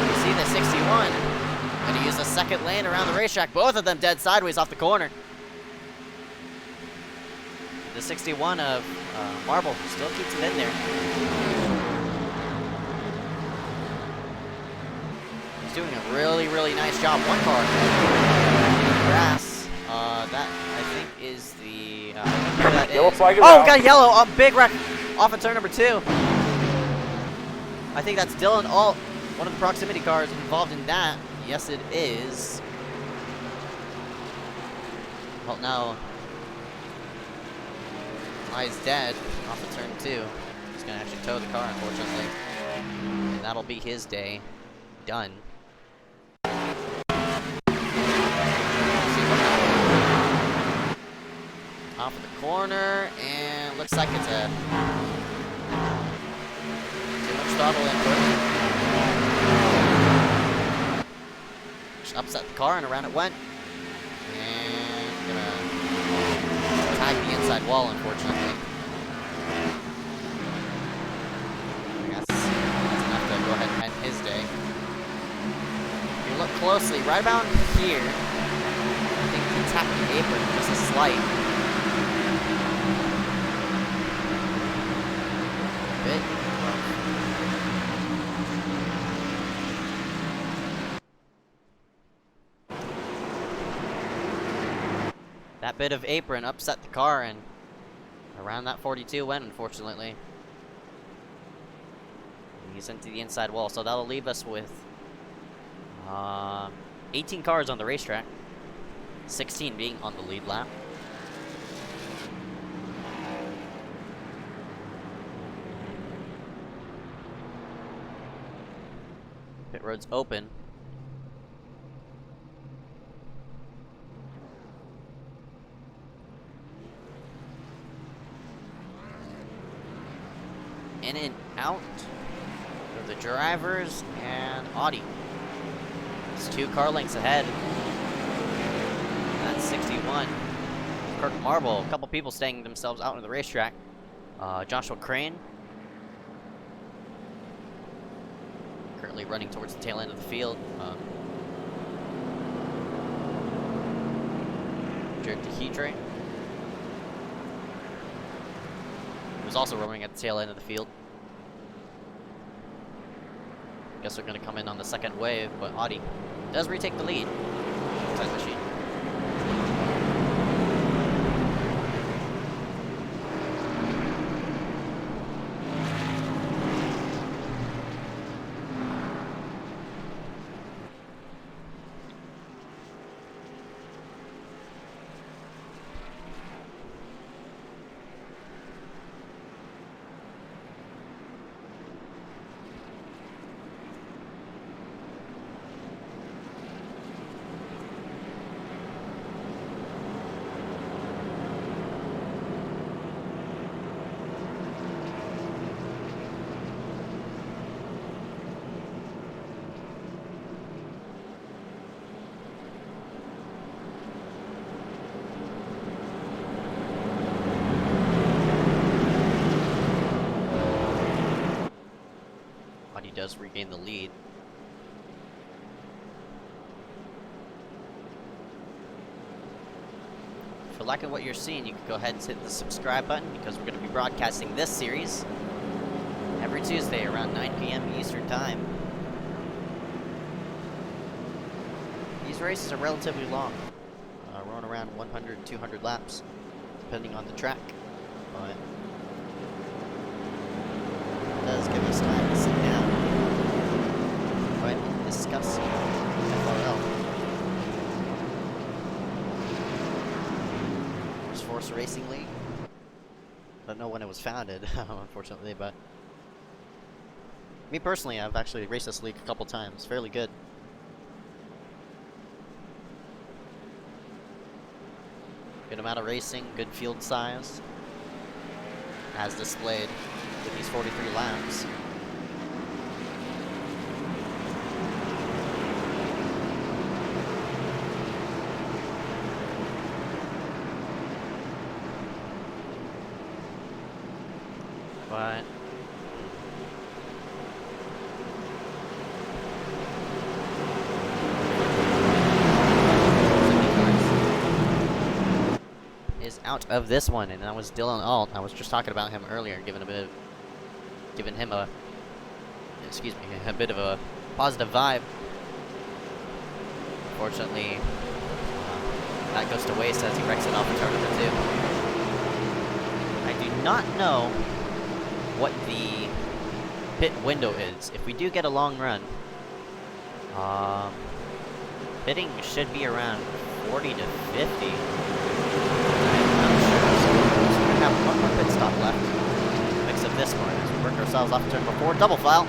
You see the 61. Going to use the second lane around the racetrack. Both of them dead sideways off the corner. The 61 of Marble still keeps it in there. He's doing a really, really nice job. One car. Grass. That, I think, is the... Yellow flag is oh, out. got yellow. A big wreck off of turn number 2. I think that's Dylan Alt, one of the proximity cars involved in that. Yes, it is. Well, no. He's dead off of turn 2. He's going to actually tow the car, unfortunately. And that'll be his day done. Off of the corner, and looks like it's a too much throttle input. Just upset the car, and around it went. And gonna tag the inside wall, unfortunately. I guess that's enough to go ahead and end his day. If you look closely, right about here, I think he tapped the apron just a slight. Bit. That bit of apron upset the car, and around that 42 went, unfortunately. And he's into the inside wall, so that'll leave us with 18 cars on the racetrack, 16 being on the lead lap. Pit road's open. In and out for the drivers and Audi. It's 2 car lengths ahead. That's 61. Kirk Marble, a couple people staying themselves out on the racetrack. Joshua Crane. Currently running towards the tail end of the field. Jared Dehydre was also roaming at the tail end of the field. Guess they're going to come in on the second wave, but Audi does retake the lead. Inside machine. Does regain the lead. If you're liking what you're seeing, you can go ahead and hit the subscribe button, because we're going to be broadcasting this series every Tuesday around 9 p.m. Eastern Time. These races are relatively long, run around 100, 200 laps, depending on the track, but it does give us time to sit down and discuss NFRL. There's Force Racing League. I don't know when it was founded, unfortunately, but me personally, I've actually raced this league a couple times. Fairly good. Good amount of racing, good field size, as displayed with these 43 laps. But is out of this one, and that was Dylan Alt. I was just talking about him earlier, giving him a, excuse me, a bit of a positive vibe. Unfortunately, that goes to waste as he wrecks it off in turn number 2. I do not know what the pit window is. If we do get a long run, pitting should be around 40 to 50. I'm not sure. So we're gonna have one more pit stop left. Mix of this one as we work ourselves off turn number 4. Double foul.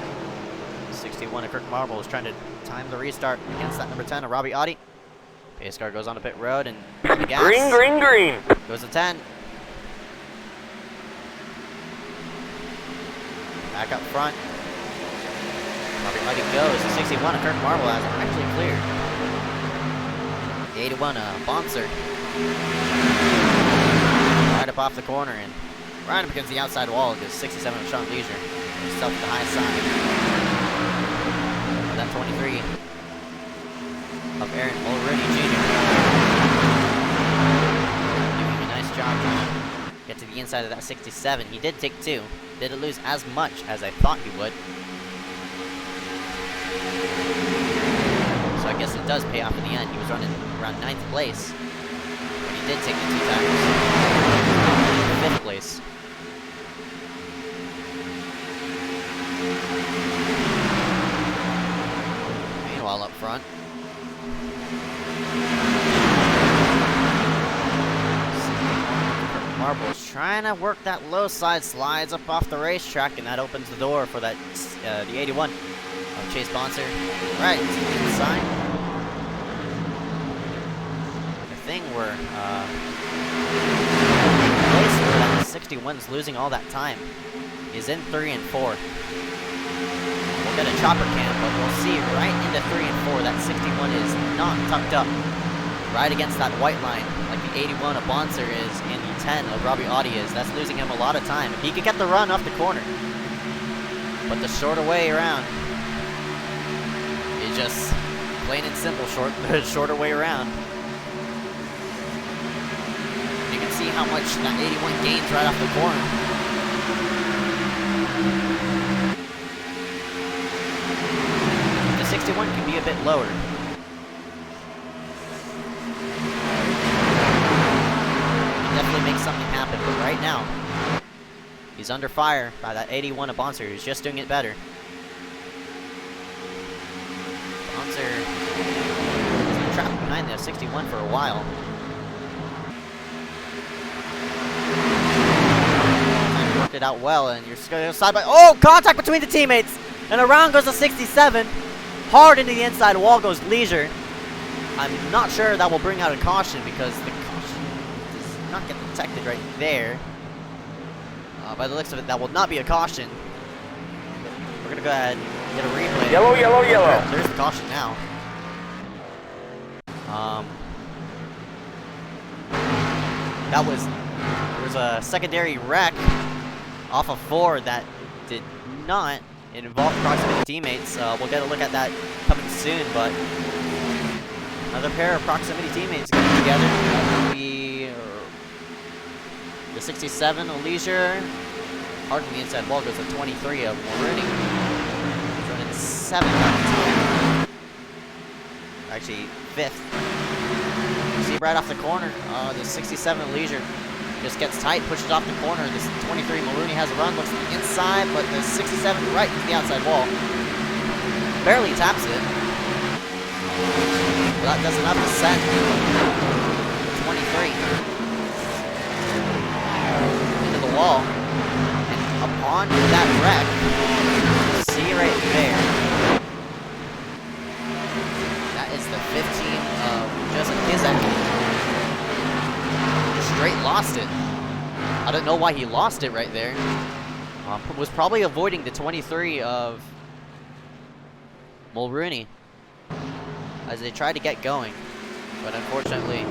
61 of Kirk Marble is trying to time the restart against that number 10 of Robbie Audi. Pace car goes on to pit road and on the gas. Green, green, green. Goes to 10. Back up front. Robbie Audi goes to 61 of Kirk Marble has actually cleared. The 81 Bonser. Right up off the corner and right up against the outside wall because 67 of Sean Leisure. Himself to the high side. That 23 of Aaron Mulrooney Jr. Doing a nice job trying to get to the inside of that 67. He did take 2. Didn't lose as much as I thought he would. So I guess it does pay off in the end. He was running around 9th place. But he did take the 2 tackles. 5th place. Meanwhile, up front, Marble's trying to work that low side, slides up off the racetrack, and that opens the door for that the 81 of Chase Bonser. Right to the inside. The thing where place where that 61's losing all that time is in 3 and 4. We'll get a chopper cam, but we'll see right into 3 and 4 that 61 is not tucked up right against that white line like the 81 of Bonser is and the 10 of Robbie Audi is. That's losing him a lot of time. He could get the run off the corner, but the shorter way around is just plain and simple shorter way around. You can see how much that 81 gains right off the corner. The 61 can be a bit lower. Definitely make something happen, but right now he's under fire by that 81 of Bonser, who's just doing it better. Bonser has been trapped behind the 61 for a while. And worked it out well, and you're going side by. Oh, contact between the teammates, and around goes the 67. Hard into the inside wall goes Leisure. I'm not sure that will bring out a caution because the not get detected right there. By the looks of it, that will not be a caution. We're gonna go ahead and get a replay. Yellow, yellow, yellow. There's the caution now. There was a secondary wreck off of 4 that did not involve proximity teammates. We'll get a look at that coming soon, but another pair of proximity teammates getting together. That will be the 67 of Leisure. Hard on the inside wall goes to 23 of Mulrooney. Running 7th out of time. Actually, 5th. See right off the corner. The 67 of Leisure just gets tight, pushes off the corner. This 23 Mulrooney has a run, looks to the inside, but the 67 right to the outside wall. Barely taps it. But that does enough to send 23 into the wall. And upon that wreck, see right there, that is the 15 of Joseph Kizek. Straight lost it. I don't know why he lost it right there. Was probably avoiding the 23 of Mulrooney as they tried to get going, but unfortunately,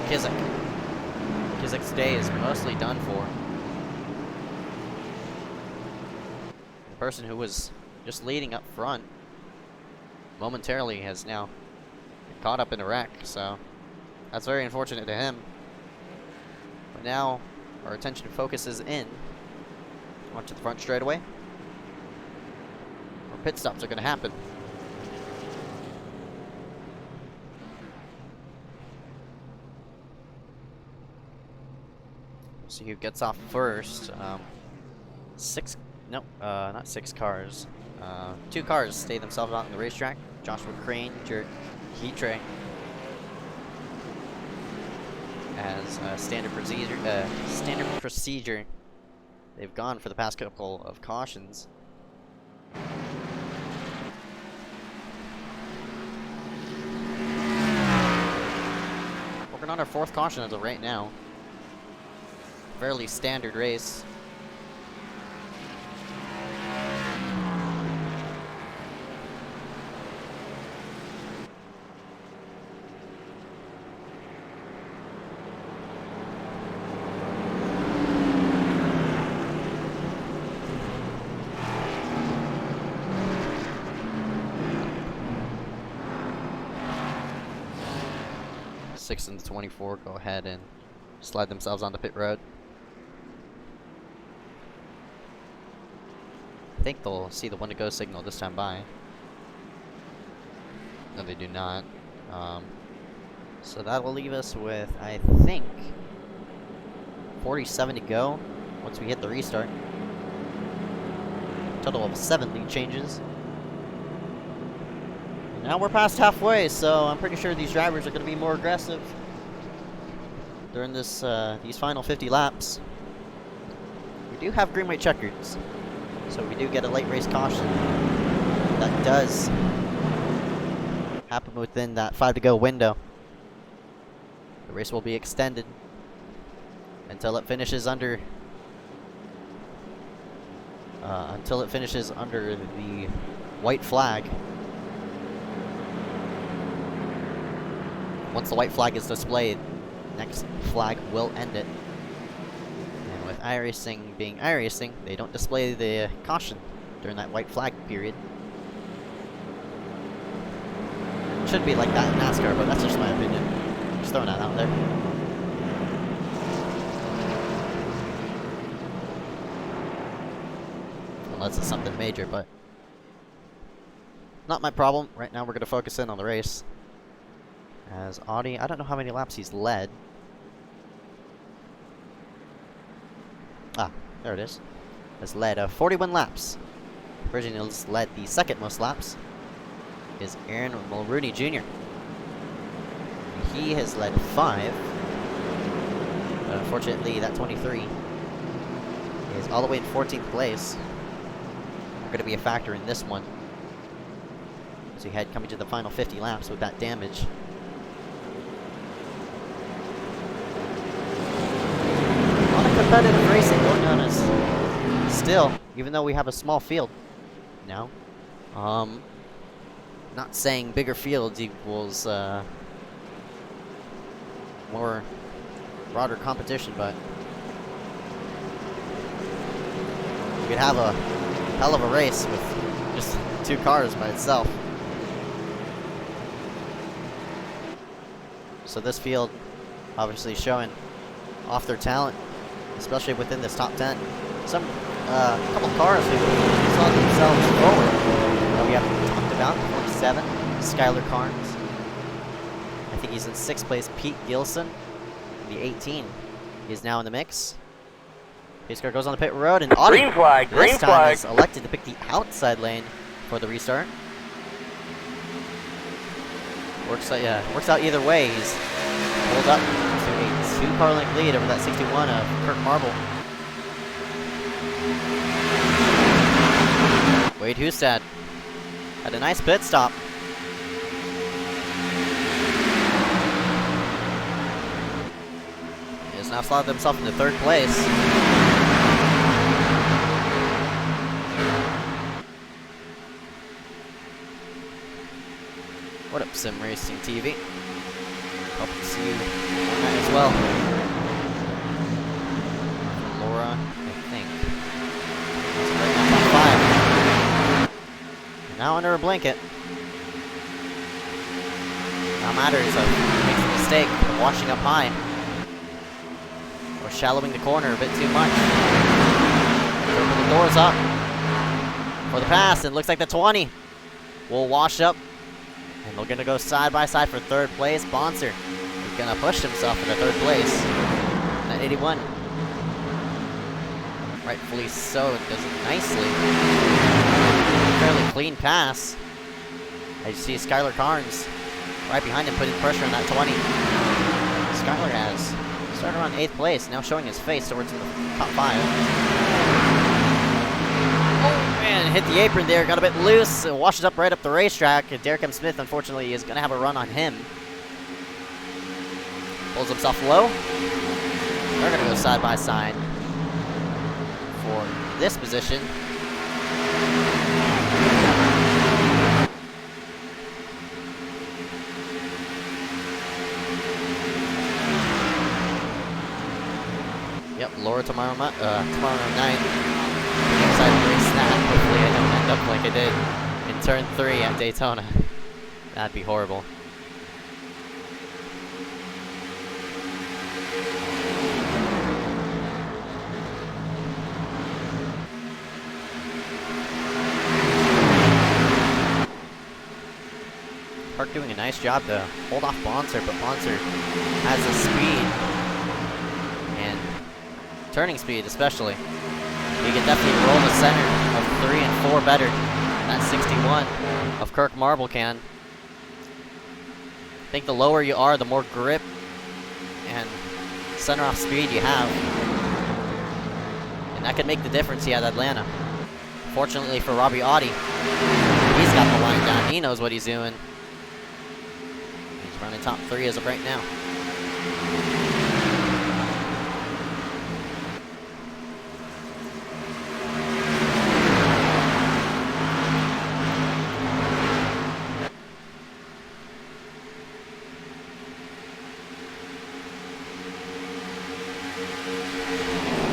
Kizek's day is mostly done for. The person who was just leading up front momentarily has now caught up in a wreck, so that's very unfortunate to him. But now our attention focuses in onto the front straightaway. Our pit stops are going to happen. We'll see who gets off first. Not 6 cars. 2 cars stay themselves out on the racetrack. Joshua Crane, Jerk, Heattray. As standard procedure, they've gone for the past couple of cautions. Working on our 4th caution as of right now. Fairly standard race. Six and 24 go ahead and slide themselves onto pit road. I think they'll see the 1 to go signal this time by. No, they do not. So that will leave us with, I think, 47 to go once we hit the restart. Total of 7 lead changes. Now we're past halfway, so I'm pretty sure these drivers are going to be more aggressive during this these final 50 laps. We do have green white checkers, so we do get a late race caution. That does happen within that 5 to go window. The race will be extended until it finishes under the white flag. Once the white flag is displayed, next flag will end it. And with iRacing being iRacing, they don't display the caution during that white flag period. It should be like that in NASCAR, but that's just my opinion. Just throwing that out there. Unless it's something major, but not my problem. Right now we're going to focus in on the race. As Audi, I don't know how many laps he's led. Ah, there it is. Has led 41 laps. The person who's led the 2nd most laps is Aaron Mulrooney Jr. He has led 5. But unfortunately, that 23 is all the way in 14th place. We're going to be a factor in this one. So he had coming to the final 50 laps with that damage. Competitive racing going on as still, even though we have a small field now. Not saying bigger fields equals more broader competition, but we could have a hell of a race with just 2 cars by itself. So this field obviously showing off their talent, especially within this top 10. Some couple cars who saw themselves forward. We haven't talked about 47, Skylar Carnes. I think he's in 6th place. Pete Gilson, the 18, is now in the mix. Pace car goes on the pit road, and Audi this time is elected to pick the outside lane for the restart. Works out either way. He's pulled up to a 2-car length lead over that 61 of Kirk Marble. Wade Hustad had a nice pit stop. He has now slotted himself into 3rd place. What up, Sim Racing TV? Hope to see you on that as well. Laura, I think. Right now, 5. Now under a blanket. Now matters of makes a mistake of washing up high. We're shallowing the corner a bit too much. Open the doors up for the pass, and it looks like the 20 will wash up. And we're going to go side by side for third place. Bonser is going to push himself into third place at 81. Rightfully so, it does it nicely. Fairly clean pass. As you see Skylar Carnes right behind him, putting pressure on that 20. Skylar has started around 8th place, now showing his face towards the top 5. Oh man, hit the apron there, got a bit loose, washes up right up the racetrack. Derek M. Smith, unfortunately, is going to have a run on him. Pulls himself low. They're going to go side by side for this position. Yep, Laura tomorrow night. I'm excited to race that. Hopefully I don't end up like I did in turn 3 at Daytona. That'd be horrible. Park doing a nice job to hold off Bonser, but Bonser has the speed and turning speed especially. He can definitely roll the center of 3 and 4 better than that 61 of Kirk Marble can. I think the lower you are, the more grip and center off speed you have. And that could make the difference here at Atlanta. Fortunately for Robbie Audi, he's got the line down. He knows what he's doing. He's running top 3 as of right now.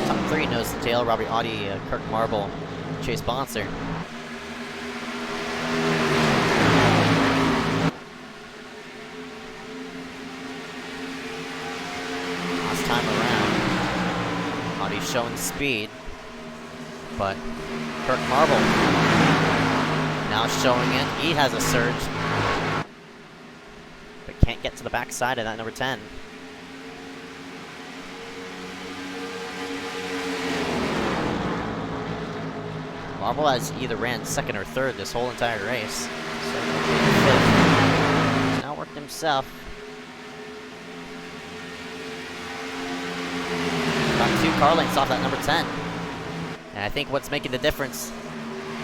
Top 3 nose to tail. Robbie Audi, Kirk Marble, Chase Bonser. Time around, Audie's showing speed, but Kirk Marble now showing it. He has a surge, but can't get to the backside of that number 10. Marble has either ran 2nd or 3rd this whole entire race. So he's now worked himself. Got 2 car lengths off that number 10. And I think what's making the difference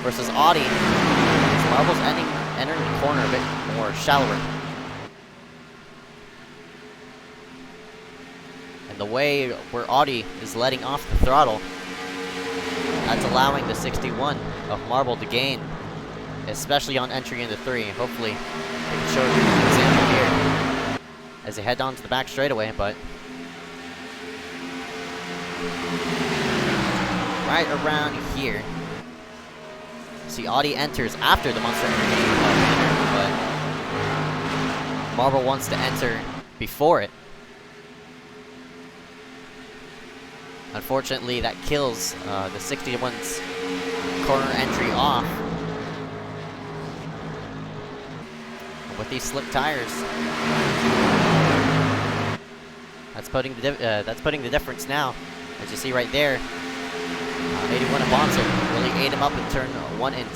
versus Audi is Marble's entering the corner a bit more shallower. And the way where Audi is letting off the throttle, that's allowing the 61 of Marble to gain, especially on entry into 3. Hopefully, they can show you an example here as they head down to the back straightaway, but right around here. See, Audi enters after the Monster Energy but Marble wants to enter before it. Unfortunately, that kills the 61's corner entry off. With these slick tires, that's putting the difference now. As you see right there, 81 and Bonser really ate him up in turns 1 and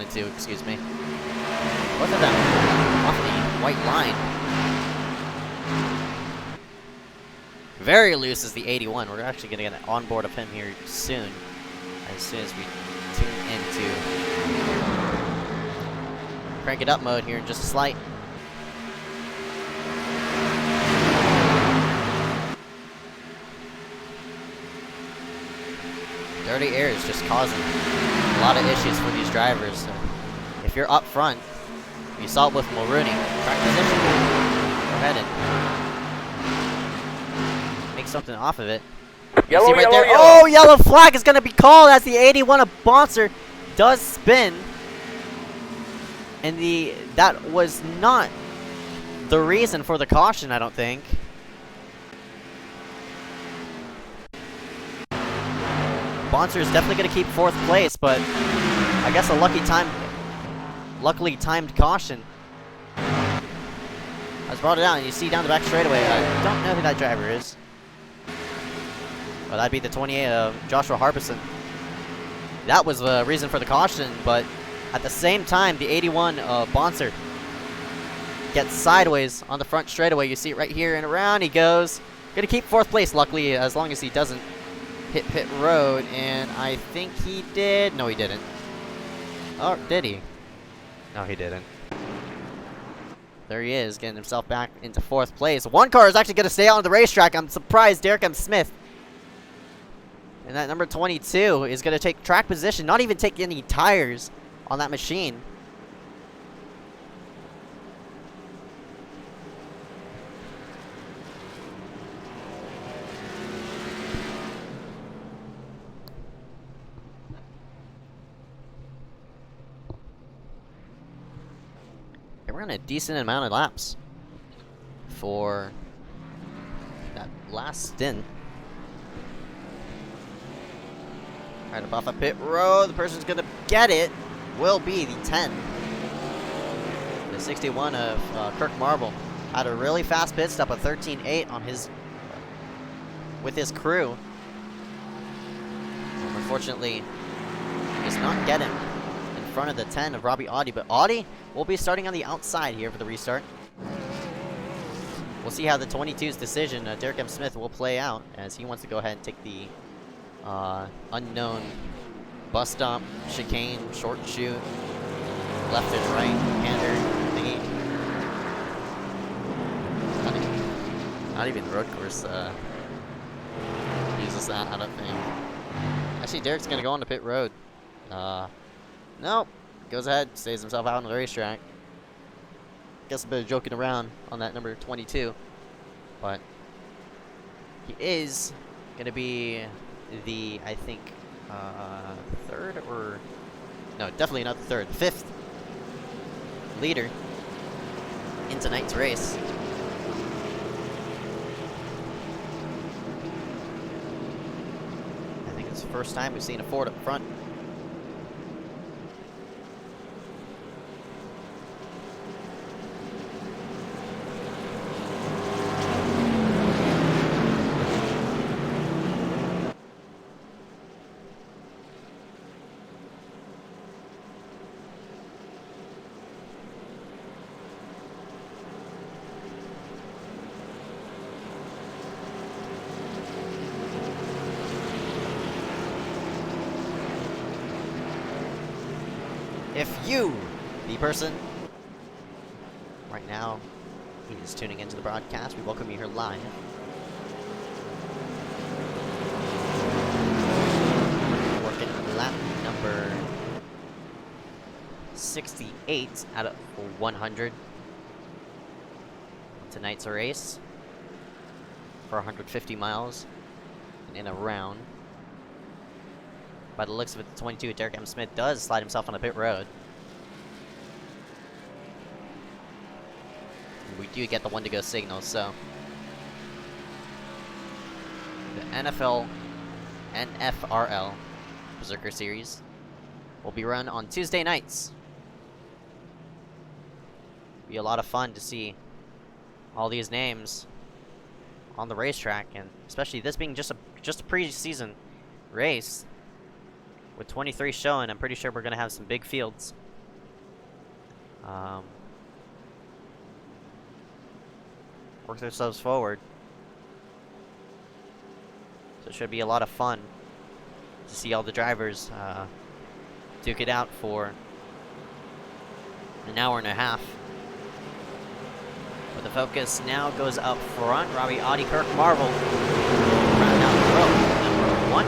2, excuse me. Both of them off the white line. Very loose is the 81. We're actually going to get an onboard of him here soon as we tune into crank it up mode here in just a slight. Dirty air is just causing a lot of issues for these drivers. So if you're up front, you saw it with Mulrooney. Track position. Go ahead and make something off of it. Yellow, see right yellow, there. yellow. Oh, yellow flag is going to be called as the 81 of Bonser does spin. And that was not the reason for the caution, I don't think. Bonser is definitely going to keep 4th place, but I guess a luckily timed caution has brought it out, and you see down the back straightaway. I don't know who that driver is. Well, that'd be the 28 of Joshua Harbison. That was the reason for the caution, but at the same time, the 81 of Bonser gets sideways on the front straightaway. You see it right here, and around he goes. Gonna keep 4th place, luckily, as long as he doesn't hit pit road, and I think he did. No, he didn't. Oh, did he? No, he didn't. There he is, getting himself back into 4th place. One car is actually gonna stay out on the racetrack. I'm surprised Derek M. Smith. And that number 22 is gonna take track position, not even take any tires on that machine. We're on a decent amount of laps for that last stint. Right up off a pit road, the person's gonna get it will be the 10. The 61 of Kirk Marble had a really fast pit stop, a 13.8 on his with his crew. Unfortunately, does not get him in front of the 10 of Robbie Audi, but Audi will be starting on the outside here for the restart. We'll see how the 22's decision, Derek M. Smith, will play out, as he wants to go ahead and take the unknown bus stop, chicane, short shoot, left and right hander thingy. Not even the road course uses that, I don't think. Actually, Derek's gonna go on to pit road. Nope. Goes ahead, stays himself out on the racetrack. Guess a bit of joking around on that number 22. But he is going to be the, I think, 3rd or... No, definitely not the 3rd. 5th leader in tonight's race. I think it's the first time we've seen a Ford up front. If you, the person, right now, who is tuning into the broadcast, we welcome you here live. Working lap number 68 out of 100. Tonight's a race for 150 miles in a round. By the looks of it, the 22, Derek M. Smith, does slide himself on a pit road. We do get the one-to-go signal, so... The NFRL Berserker Series will be run on Tuesday nights. Be a lot of fun to see all these names on the racetrack, and especially this being just a pre-season race. With 23 showing, I'm pretty sure we're going to have some big fields. Work ourselves forward. So it should be a lot of fun to see all the drivers duke it out for an hour and a half. But the focus now goes up front. Robbie Audi, Kirk Marble. Round out the road, number 1.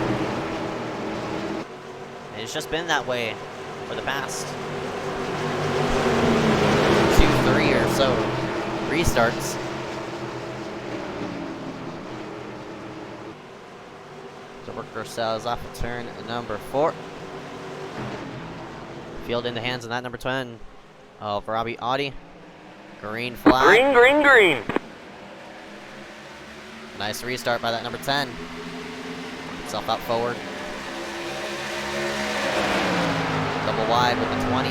It's just been that way for the past 2, 3 or so restarts. So work ourselves off of turn number 4. Field in the hands of that number 10 of Robbie Audi. Green flag. Green, green, green. Nice restart by that number 10. Himself out forward. Double wide with the 20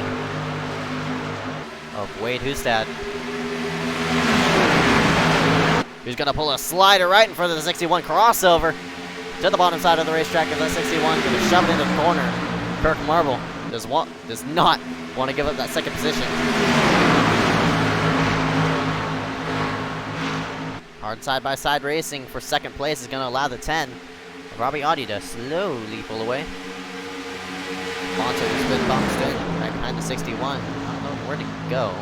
of Wade Hustad. He's gonna pull a slider right in front of the 61 crossover to the bottom side of the racetrack of the 61. Gonna shove it into the corner. Kirk Marble does not want to give up that second position. Hard side-by-side racing for second place is gonna allow the 10 of Robbie Audi to slowly pull away. Monster has been bumped in right behind the 61. I don't know where to go.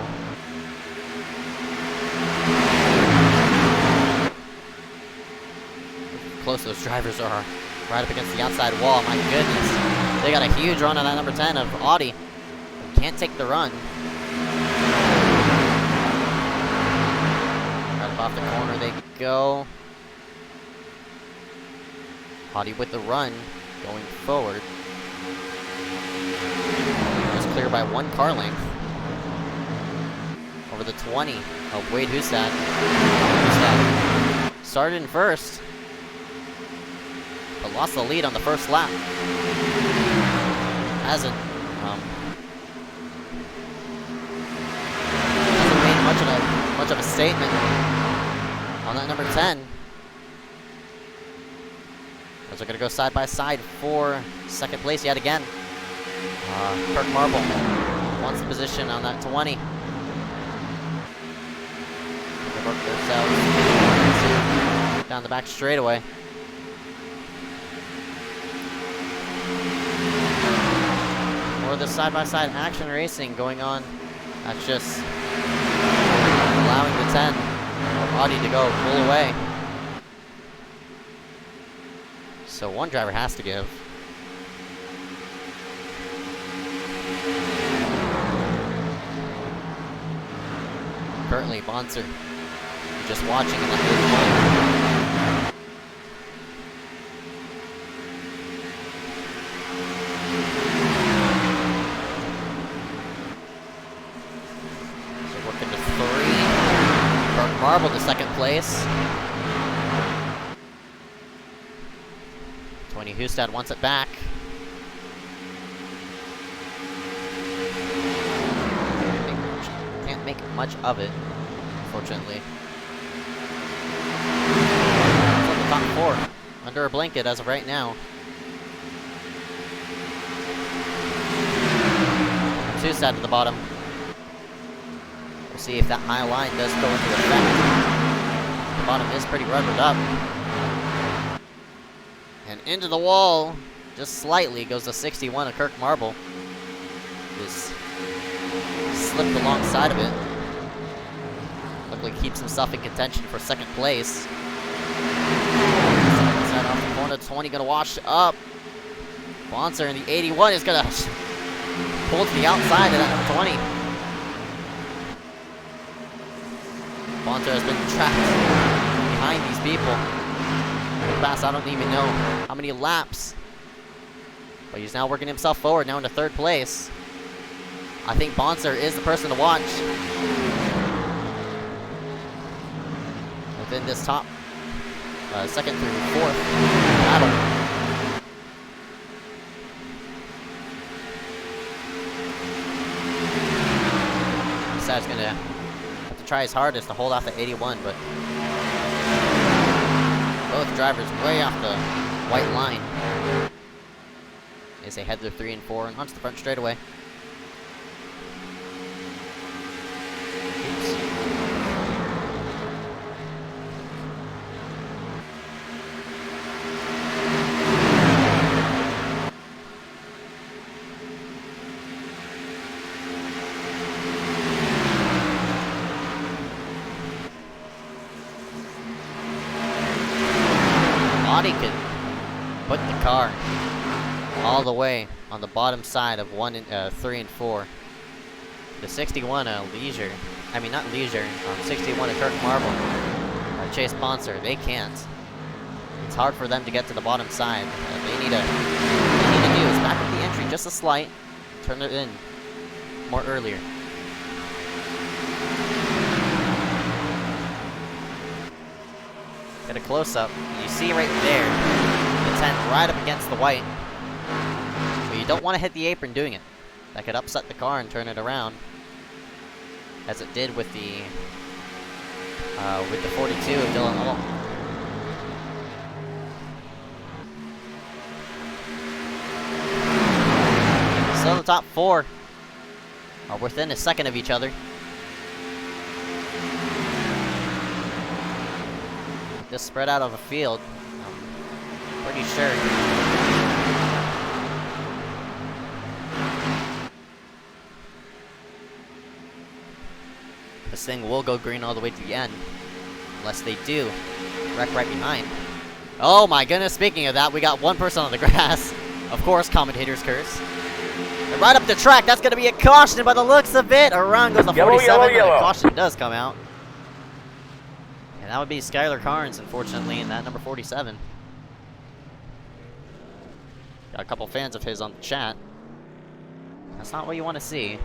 Close those drivers are, right up against the outside wall. My goodness, they got a huge run on that number 10 of Audi. Can't take the run. Right up off the corner they go. Audi with the run going forward. Just clear by 1 car length over the 20 of Wade Hustad. Hustad started in first, but lost the lead on the first lap. Hasn't made much of a statement on that number 10. As they're gonna go side by side for second place yet again. Kirk Marble wants the position on that 20. They work themselves down the back straightaway. More of the side-by-side action racing going on. That's just allowing the 10 of Audi to go pull away. So one driver has to give. Currently, Bonser just watching in that one. So working to 3. Kirk Marble to second place. 20 Hustad wants it back. Can't make much of it, unfortunately. It's on the top 4, under a blanket as of right now. 2 Hustad to the bottom. We'll see if that high line does go into effect. The bottom is pretty rubbered up. And into the wall, just slightly, goes the 61 of Kirk Marble. Just slipped alongside of it. Looked like he keeps himself in contention for second place. Side off the corner, 20 gonna wash up. Bonser in the 81 is gonna pull to the outside of that number 20. Bonser has been trapped behind these people. Fast, I don't even know how many laps. But he's now working himself forward, now into 3rd place. I think Bonser is the person to watch within this top 2nd through 4th battle. Sad's gonna have to try his hardest to hold off the 81, but both drivers way off the white line as they head through 3 and 4 and onto the front straightaway. Audi could put the car all the way on the bottom side of 3 and 4. The 61 Leisure, I mean not Leisure, 61 Kirk Marble, Chase Bonser, they can't. It's hard for them to get to the bottom side. They need to do is back up the entry just a slight, turn it in more earlier. Get a close-up. You see right there, the 10 right up against the white. don't want to hit the apron doing it. That could upset the car and turn it around, as it did with the 42 of Dylan Hall. So the top 4 are within a second of each other. Just spread out of the field, I'm pretty sure. This thing will go green all the way to the end, unless they do wreck right behind. Oh my goodness, speaking of that, we got one person on the grass. Of course, commentator's curse. And right up the track, that's going to be a caution by the looks of it. Around goes the 47, and the caution does come out. And that would be Skylar Carnes, unfortunately, in that number 47. Got a couple fans of his on the chat. That's not what you want to see.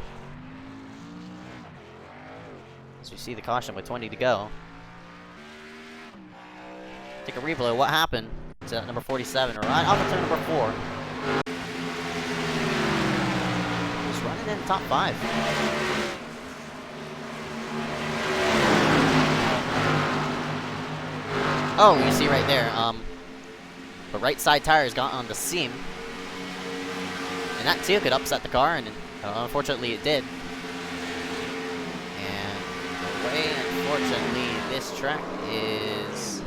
So you see the caution with 20 to go. Take a replay of what happened to that number 47, right off to number 4. Just running in the top 5. Oh, you see right there, the right side tire's got on the seam. And that too could upset the car, and unfortunately it did. And the way, unfortunately, this track is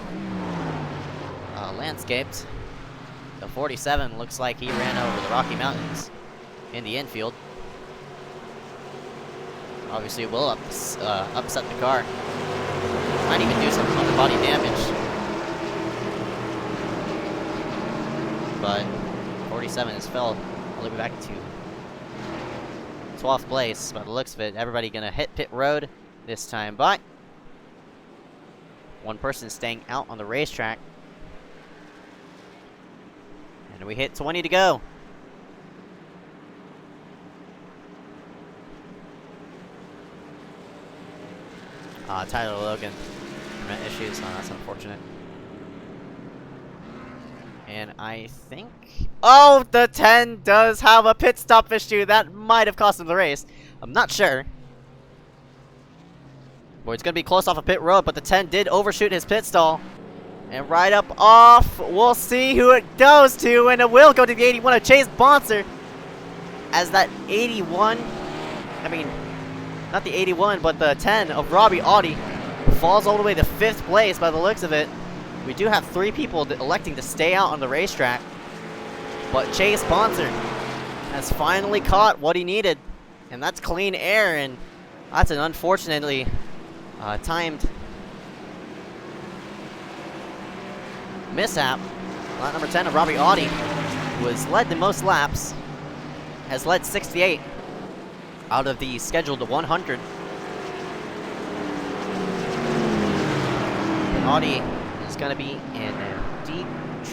landscaped. The 47 looks like he ran over the Rocky Mountains in the infield. Obviously it will upset the car. Might even do some body damage. But 47 has fell all the way back to 12th place. By the looks of it, everybody gonna hit pit road this time. But one person staying out on the racetrack. And we hit 20 to go. Tyler Logan. Permit issues. That's unfortunate. And I think... Oh, the 10 does have a pit stop issue. That might have cost him the race. I'm not sure. Boy, it's going to be close off a pit road, but the 10 did overshoot his pit stall. And right up off, we'll see who it goes to, and it will go to the 81 of Chase Bonser. As that 81, I mean, not the 81, but the 10 of Robbie Audi falls all the way to 5th place by the looks of it. We do have 3 people electing to stay out on the racetrack, but Chase Bonser has finally caught what he needed, and that's clean air, and that's an unfortunately timed mishap. Lap number 10 of Robbie Audi, who has led the most laps, has led 68 out of the scheduled 100. And Audi is going to be in deep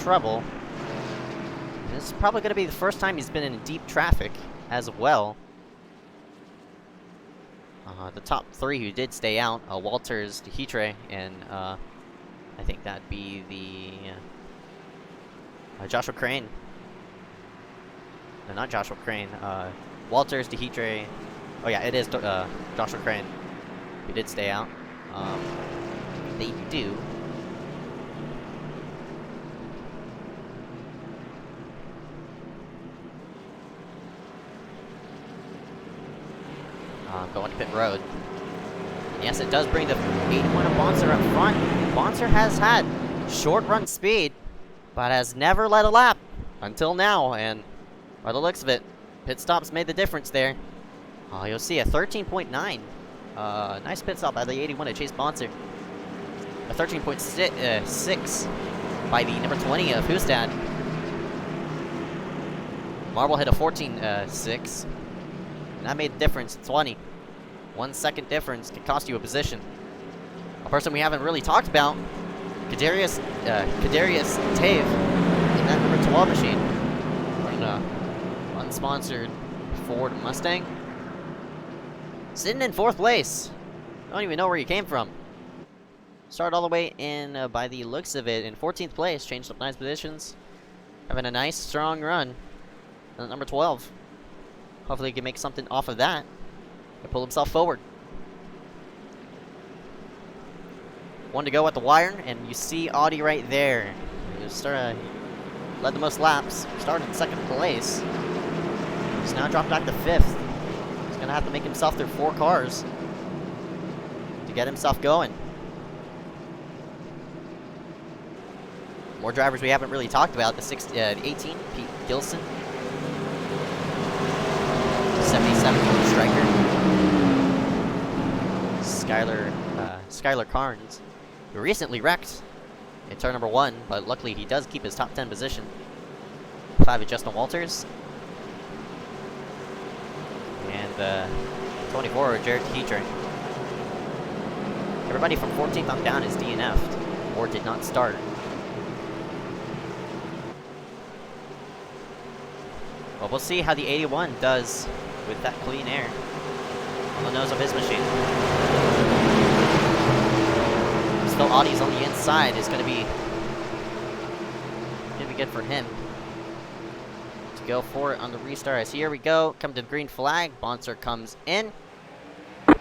trouble. This is probably going to be the first time he's been in deep traffic as well. The top 3 who did stay out, Walters, DeHitre, and I think that'd be the Joshua Crane. No, not Joshua Crane. Walters, DeHitre. Oh yeah, it is Joshua Crane who did stay out. They do. Going to pit road. Yes, it does bring the 81 of Bonser up front. Bonser has had short run speed, but has never led a lap until now, and by the looks of it, pit stops made the difference there. You'll see a 13.9. Nice pit stop by the 81 of Chase Bonser. A 13.6 by the number 20 of Hustad. Marble hit a 14.6. And that made the difference. 20. 1 second difference can cost you a position. A person we haven't really talked about, Kadarius Tave, in that number 12 machine. Running a unsponsored Ford Mustang. Sitting in 4th place. Don't even know where you came from. Started all the way in, by the looks of it, in 14th place. Changed up 9 positions. Having a nice, strong run. number 12. Hopefully he can make something off of that and pull himself forward. 1 to go at the wire, and you see Audi right there. He led the most laps, started in 2nd place. He's now dropped back to 5th. He's gonna have to make himself through 4 cars to get himself going. More drivers we haven't really talked about. The 18, Pete Gilson. 77, Striker. Skylar Carnes, who recently wrecked in turn number 1, but luckily he does keep his top 10 position. 5 is Justin Walters. And 24, Jared Keecher. Everybody from 14th on down is DNF'd or did not start. Well, we'll see how the 81 does with that clean air on the nose of his machine. Still, Audie's on the inside is gonna be good for him to go for it on the restart. As here we go, come to the green flag. Bonser comes in.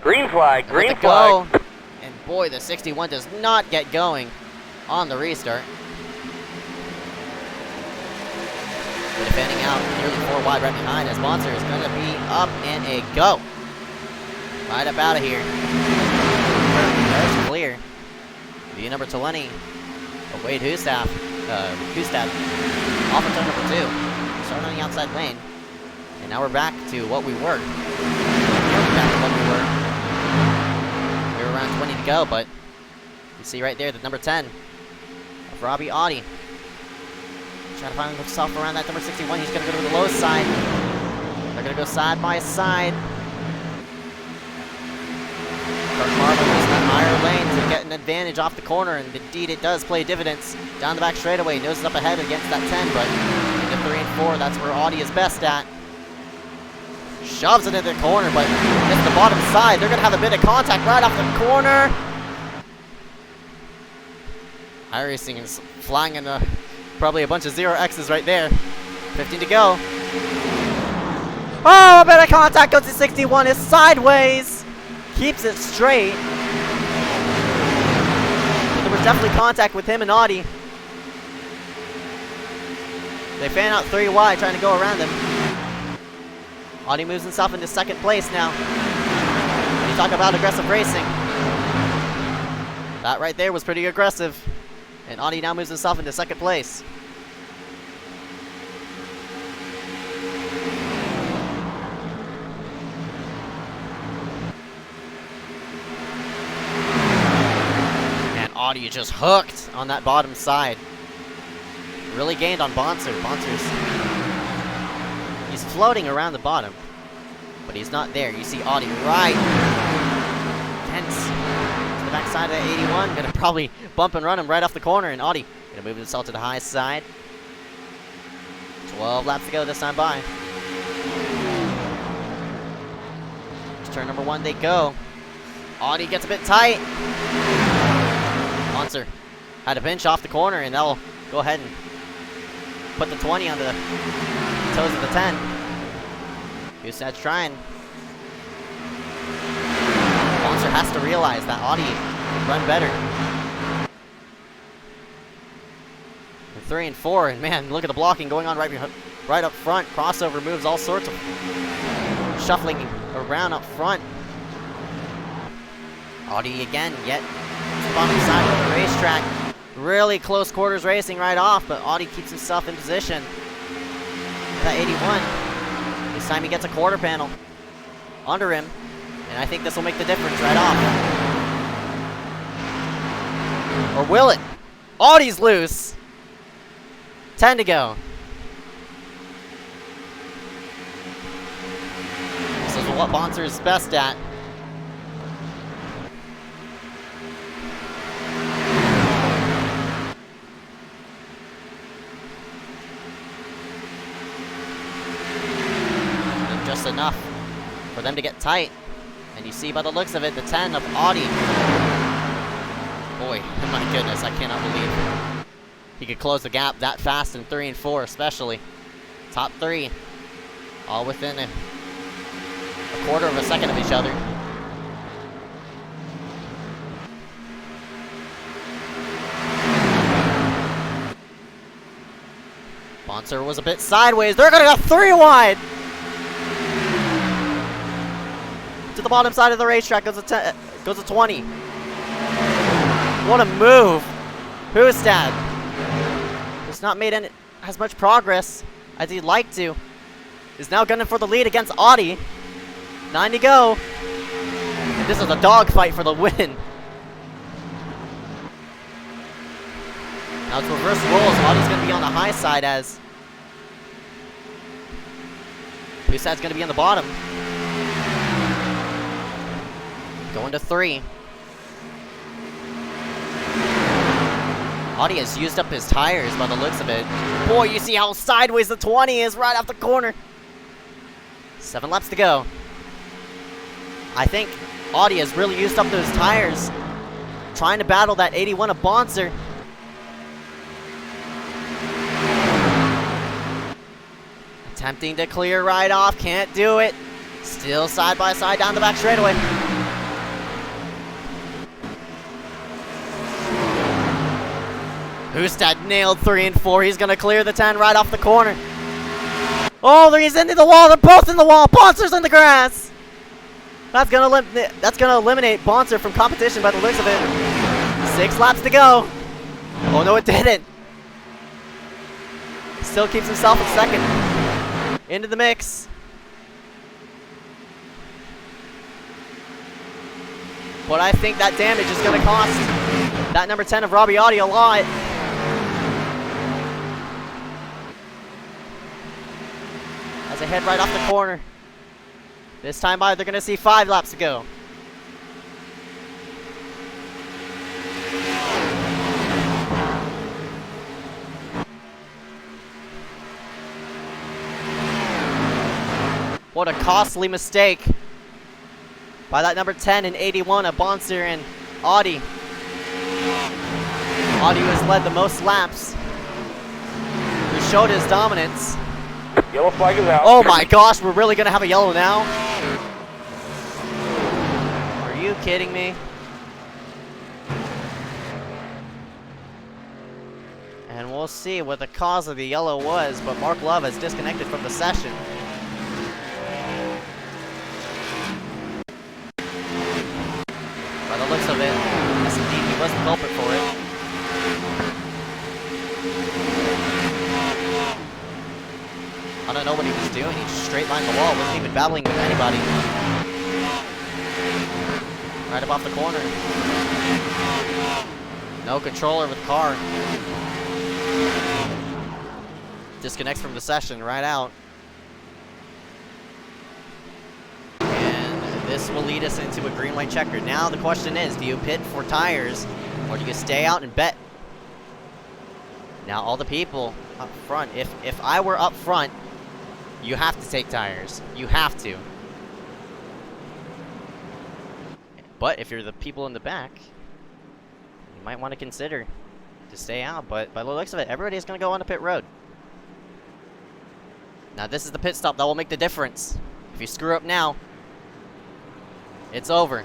Green flag, green Go. flag. And boy, the 61 does not get going on the restart. Defending out nearly 4 wide right behind as Bonser is going to be up and a go. Right up out of here. There's clear. View number 20. Wade Hustaff. Off of turn number 2. Starting on the outside lane. And now we're back to what we were. We were around 20 to go, but you see right there the number 10 of Robbie Audi. Trying to find himself around that number 61. He's going to go to the low side. They're going to go side by side. Kirk Marble is that higher lane to get an advantage off the corner, and indeed it does play dividends. Down the back straightaway, noses up ahead against that 10, but into 3 and 4, that's where Audi is best at. Shoves it into the corner, but it's the bottom side. They're going to have a bit of contact right off the corner. iRacing is flying in probably a bunch of 0Xs right there. 15 to go. Oh, a bit of contact goes to 61. It's sideways. Keeps it straight. There was definitely contact with him and Audi. They fan out 3 wide, trying to go around him. Audi moves himself into 2nd place now. When you talk about aggressive racing, that right there was pretty aggressive. And Audi now moves himself into 2nd place. And Audi just hooked on that bottom side. Really gained on Bonser. He's floating around the bottom, but he's not there. You see Audi right tense to the back side of the 81. Gonna probably bump and run him right off the corner, and Audi gonna move himself to the high side. 12 laps to go this time by. To turn number 1 they go. Audi gets a bit tight. Bonser had a pinch off the corner, and that'll go ahead and put the 20 on the toes of the 10. Goosehead's trying. Bonser has to realize that Audi run better. 3 and 4, and man, look at the blocking going on right up front. Crossover moves, all sorts of shuffling around up front. Audi again, yet bottom side of the racetrack. Really close quarters racing right off, but Audi keeps himself in position. That 81. This time he gets a quarter panel under him, and I think this will make the difference right off. Or will it? Audi's loose. 10 to go. This is what Bonser is best at. Just enough for them to get tight. And you see by the looks of it, the 10 of Audi. Boy, my goodness, I cannot believe he could close the gap that fast in 3 and 4, especially. Top 3 All within a quarter of a second of each other. Bonser was a bit sideways. They're gonna go 3 wide. To the bottom side of the racetrack goes a 20. What a move. Hustad has not made as much progress as he'd like to. Is now gunning for the lead against Audi. 9 to go. And this is a dogfight for the win. Now it's reverse rolls. Audi's going to be on the high side as Hustad's going to be on the bottom. Going to 3. Audi has used up his tires by the looks of it. Boy, you see how sideways the 20 is right off the corner. 7 laps to go. I think Audi has really used up those tires trying to battle that 81 of Bonser. Attempting to clear right off, can't do it. Still side by side down the back straightaway. Hustad nailed 3 and 4. He's gonna clear the 10 right off the corner. Oh, he's into the wall. They're both in the wall. Bonser's in the grass. That's gonna eliminate Bonser from competition by the looks of it. 6 laps to go. Oh no, it didn't. Still keeps himself in second. Into the mix. But I think that damage is gonna cost that number 10 of Robbie Audi a lot. As they head right off the corner. This time by, they're going to see 5 laps to go. What a costly mistake by that number 10 and 81 of Bonser and Audi. Audi has led the most laps. Who showed his dominance. Yellow flag is out. Oh my gosh, we're really gonna have a yellow now? Are you kidding me? And we'll see what the cause of the yellow was, but Mark Love has disconnected from the session. By the looks of it, yes indeed, he was the culprit for it. I don't know what he was doing. He just straight lined the wall. Wasn't even battling with anybody. Right up off the corner. No control over the car. Disconnects from the session right out. And this will lead us into a green-white checker. Now the question is, do you pit for tires or do you stay out and bet? Now all the people up front, if I were up front, you have to take tires. You have to. But if you're the people in the back, you might want to consider to stay out. But by the looks of it, everybody's going to go on the pit road. Now this is the pit stop that will make the difference. If you screw up now, it's over.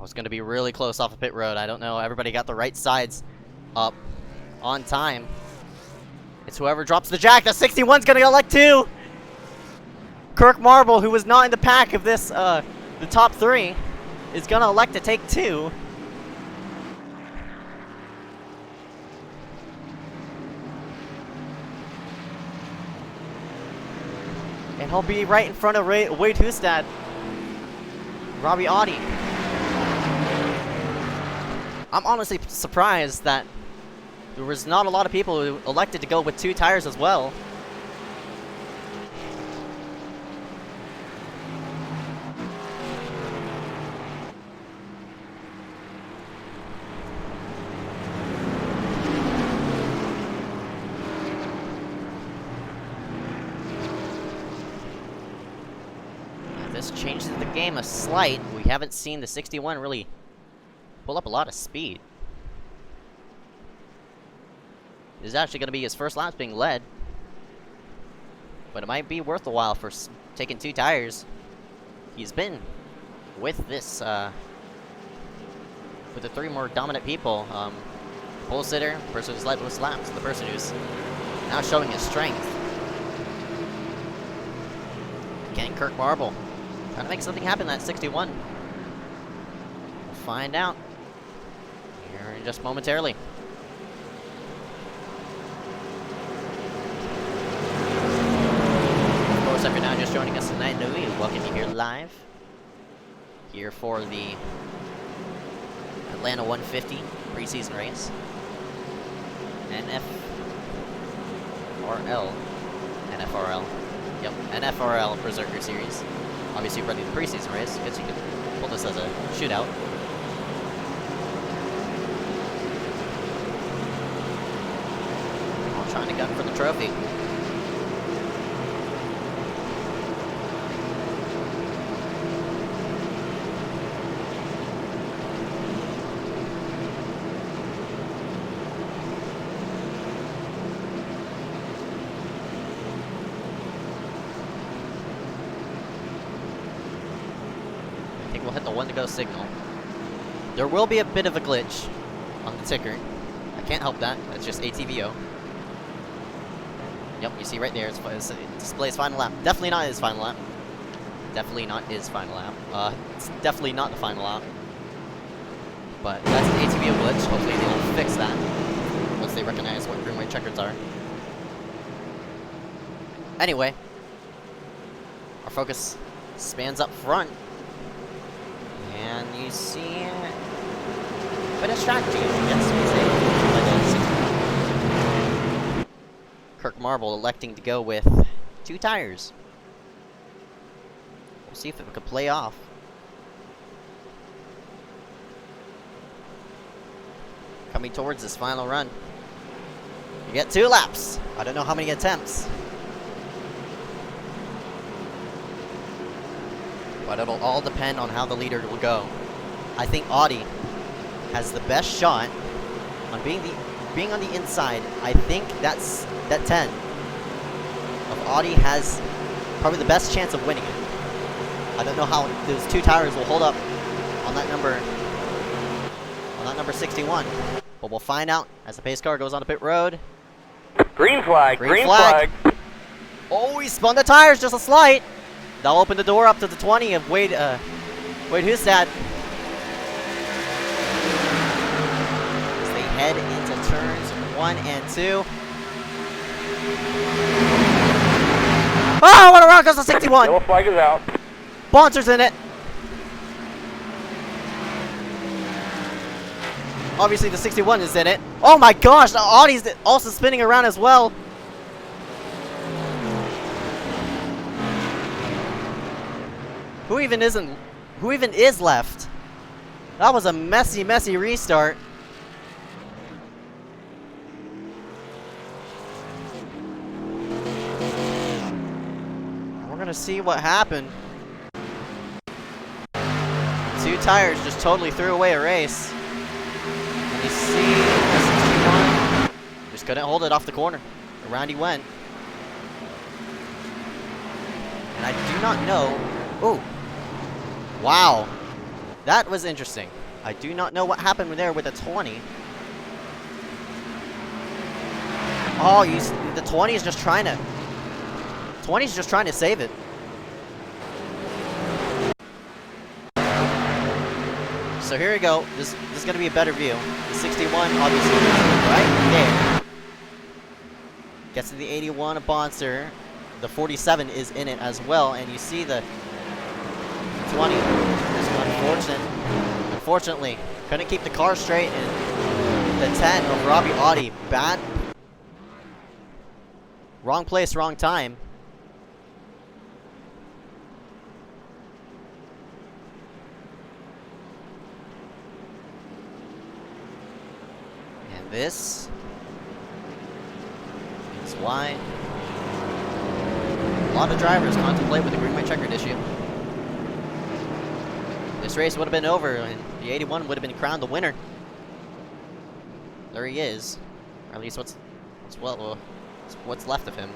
Oh, it's going to be really close off the pit road. I don't know. Everybody got the right sides up on time. It's whoever drops the jack. That 61's gonna go like 2. Kirk Marble, who was not in the pack of this, the top 3, is gonna elect to take 2. And he'll be right in front of Wade Hustad. Robbie Audi. I'm honestly surprised that there was not a lot of people who elected to go with 2 tires as well. This changes the game a slight. We haven't seen the 61 really pull up a lot of speed. This is actually going to be his first laps being led. But it might be worth a while for taking 2 tires. He's been with this, with the 3 more dominant people. Pole sitter, the person who's led most laps, the person who's now showing his strength. Again, Kirk Marble trying to make something happen at 61. We'll find out here in just momentarily. Of course, if you're now just joining us tonight, we welcome you here live. Here for the Atlanta 150 preseason race. NFRL. Yep, NFRL Berserker series. Obviously running the preseason race, because you could pull this as a shootout. All trying to gun for the trophy. We'll hit the 1-to-go signal. There will be a bit of a glitch on the ticker. I can't help that. That's just ATVO. Yep, you see right there. It displays final lap. Definitely not his final lap. Definitely not his final lap. It's definitely not the final lap. But that's an ATVO glitch. Hopefully they will fix that once they recognize what green-white checkers are. Anyway, our focus spans up front. And you see a bit of strategy, yes, we say. Kirk Marble electing to go with 2 tires. We'll see if it could play off. Coming towards this final run. You get 2 laps. I don't know how many attempts. But it'll all depend on how the leader will go. I think Audi has the best shot on being on the inside. I think that 10 of Audi has probably the best chance of winning it. I don't know how those 2 tires will hold up on that number 61. But we'll find out as the pace car goes on the pit road. Green flag. Green flag. Oh, he spun the tires just a slight. That'll open the door up to the 20 of Wade Hustad. As they head into turns 1 and 2. Oh, what a round goes to 61! Yellow flag is out. Bonser's in it. Obviously the 61 is in it. Oh my gosh, the Audi's also spinning around as well. Who even is left? That was a messy restart. We're gonna see what happened. 2 tires just totally threw away a race. And you see the 61 just couldn't hold it off the corner. Around he went. And I do not know. Ooh. Wow, that was interesting. I do not know what happened there with the 20. Oh, the 20 is just trying to. 20's just trying to save it. So here we go. This is going to be a better view. The 61 obviously right there. Gets to the 81 of Bonser. The 47 is in it as well, and you see the 20 is unfortunately couldn't keep the car straight, and the 10 of Robbie Audi, bad, wrong place, wrong time. And this is why a lot of drivers contemplate with the green-white checkered issue. This race would have been over, and the 81 would have been crowned the winner. There he is. Or at least It's it's what's left of him.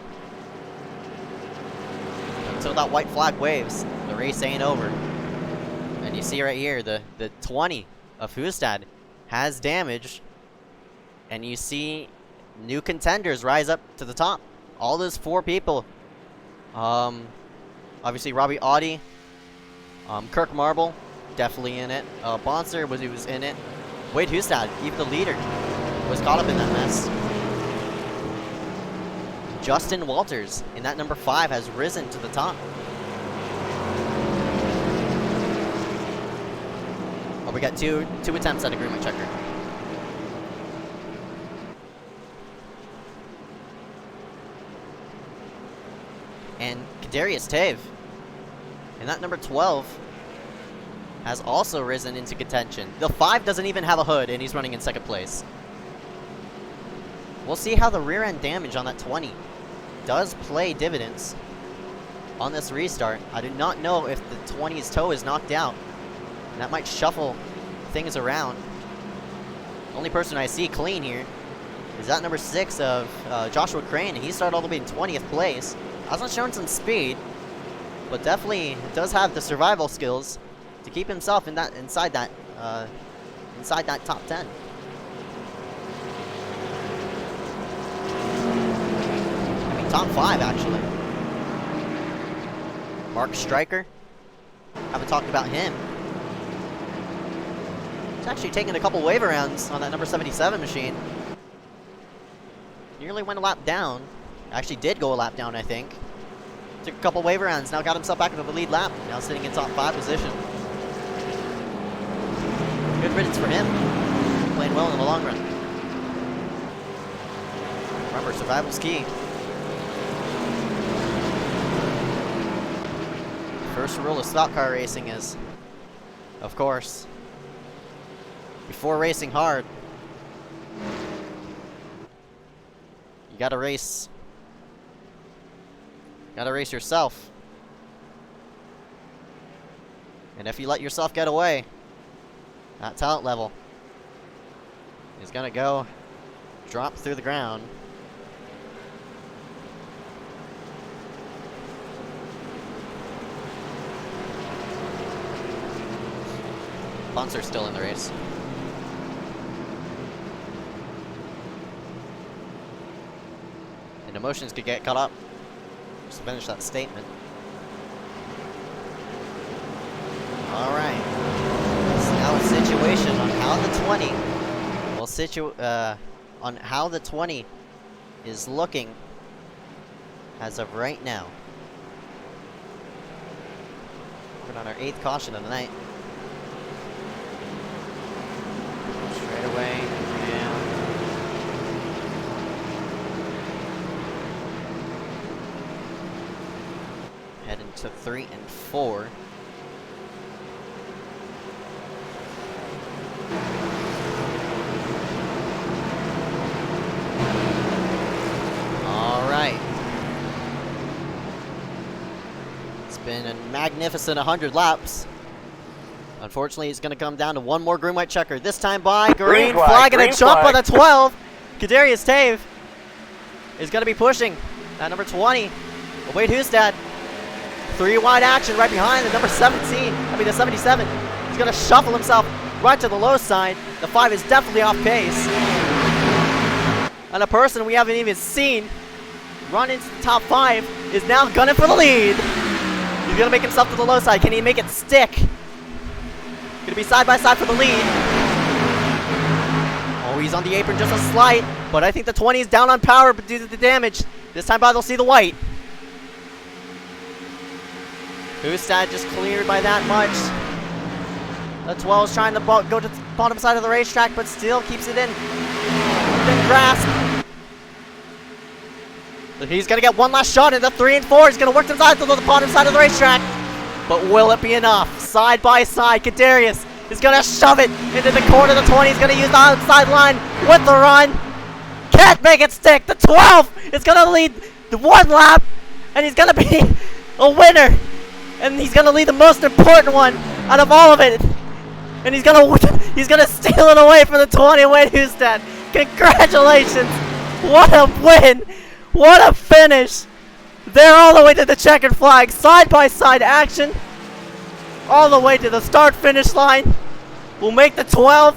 Until that white flag waves, the race ain't over. And you see right here, the 20 of Hustad has damage. And you see new contenders rise up to the top. All those 4 people. Obviously Robbie Audi. Kirk Marble, definitely in it. Bonser was in it. Wade Hustad, even the leader, was caught up in that mess. Justin Walters, in that number 5, has risen to the top. Oh, we got two attempts at agreement checker. And Kadarius Tave, in that number 12, has also risen into contention. The 5 doesn't even have a hood, and he's running in 2nd place. We'll see how the rear end damage on that 20 does play dividends on this restart. I do not know if the 20's toe is knocked out. And that might shuffle things around. The only person I see clean here is that number 6 of Joshua Crane. He started all the way in 20th place. Hasn't shown some speed, but definitely does have the survival skills to keep himself in that inside that top 10. I mean, top 5 actually. Mark Stryker. Haven't talked about him. He's actually taking a couple wave rounds on that number 77 machine. Nearly went a lap down. Actually did go a lap down, I think. Took a couple wave rounds, now got himself back into the lead lap. Now sitting in top 5 position. Good riddance for him. Playing well in the long run. Remember, survival's key. First rule of stock car racing is, of course, before racing hard, you gotta race. Gotta race yourself. And if you let yourself get away, that talent level is gonna go drop through the ground. Bonser's still in the race. And emotions could get caught up. Just to finish that statement. Alright. So now a situation on how the 20 is looking as of right now. We're on our 8th caution of the night. Straight away. Heading to 3 and 4. Alright. It's been a magnificent 100 laps. Unfortunately, it's going to come down to one more green white checker. This time by green flag and a jump on the 12. Kadarius Tave is going to be pushing that number 20. Wade Hustad. 3 wide action right behind the number 17. I mean the 77. He's going to shuffle himself right to the low side. The 5 is definitely off pace. And a person we haven't even seen run into the top 5 is now gunning for the lead. He's going to make himself to the low side. Can he make it stick? Going to be side by side for the lead. Oh, he's on the apron just a slight. But I think the 20 is down on power due to the damage. This time by they'll see the white. Hustad just cleared by that much. The 12 is trying to go to the bottom side of the racetrack, but still keeps it in. Within grasp. But he's going to get one last shot in the 3 and 4. He's going to work themselves to the bottom side of the racetrack. But will it be enough? Side by side, Kadarius is going to shove it into the corner of the 20. He's going to use the outside line with the run. Can't make it stick. The 12 is going to lead the 1 lap, and he's going to be a winner. And he's gonna lead the most important one out of all of it. And he's gonna steal it away from the 20 Wade Hustad. Congratulations What a win! What a finish! They're all the way to the checkered flag, side-by-side action, all the way to the start-finish line. We'll make the 12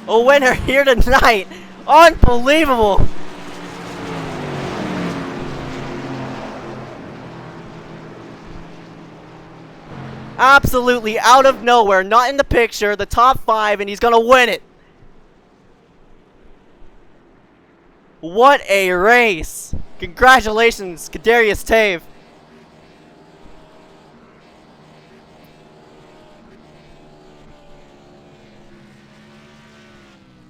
a winner here tonight. Unbelievable! Absolutely out of nowhere, not in the picture, the top 5, and he's gonna win it. What a race! Congratulations, Kadarius Tave.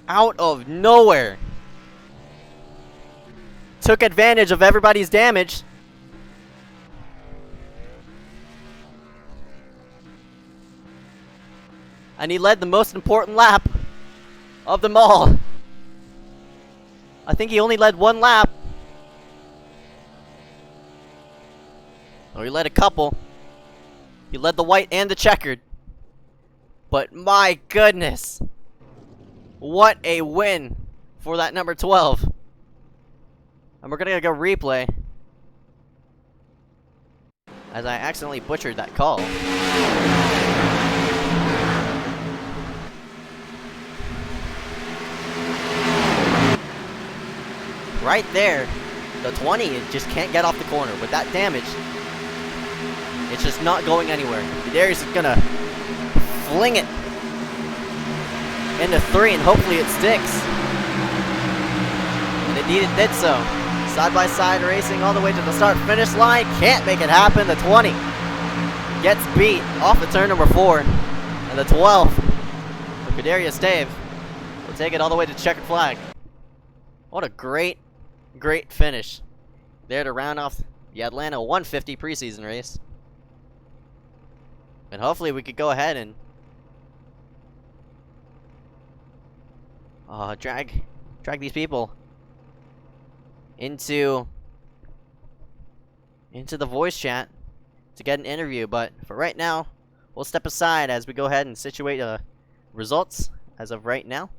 Out of nowhere. Took advantage of everybody's damage. And he led the most important lap of them all. I think he only led one lap. Oh, he led a couple. He led the white and the checkered. But my goodness. What a win for that number 12. And we're gonna go replay, as I accidentally butchered that call. Right there, the 20 just can't get off the corner. With that damage, it's just not going anywhere. Darius is gonna fling it into 3, and hopefully it sticks. And indeed it did so. Side-by-side racing all the way to the start-finish line. Can't make it happen. The 20 gets beat off the turn number 4. And the 12 for Kadarius Tave will take it all the way to checkered flag. What a great finish there to round off the Atlanta 150 preseason race. And hopefully we could go ahead and drag these people into the voice chat to get an interview. But for right now, we'll step aside as we go ahead and situate results as of right now.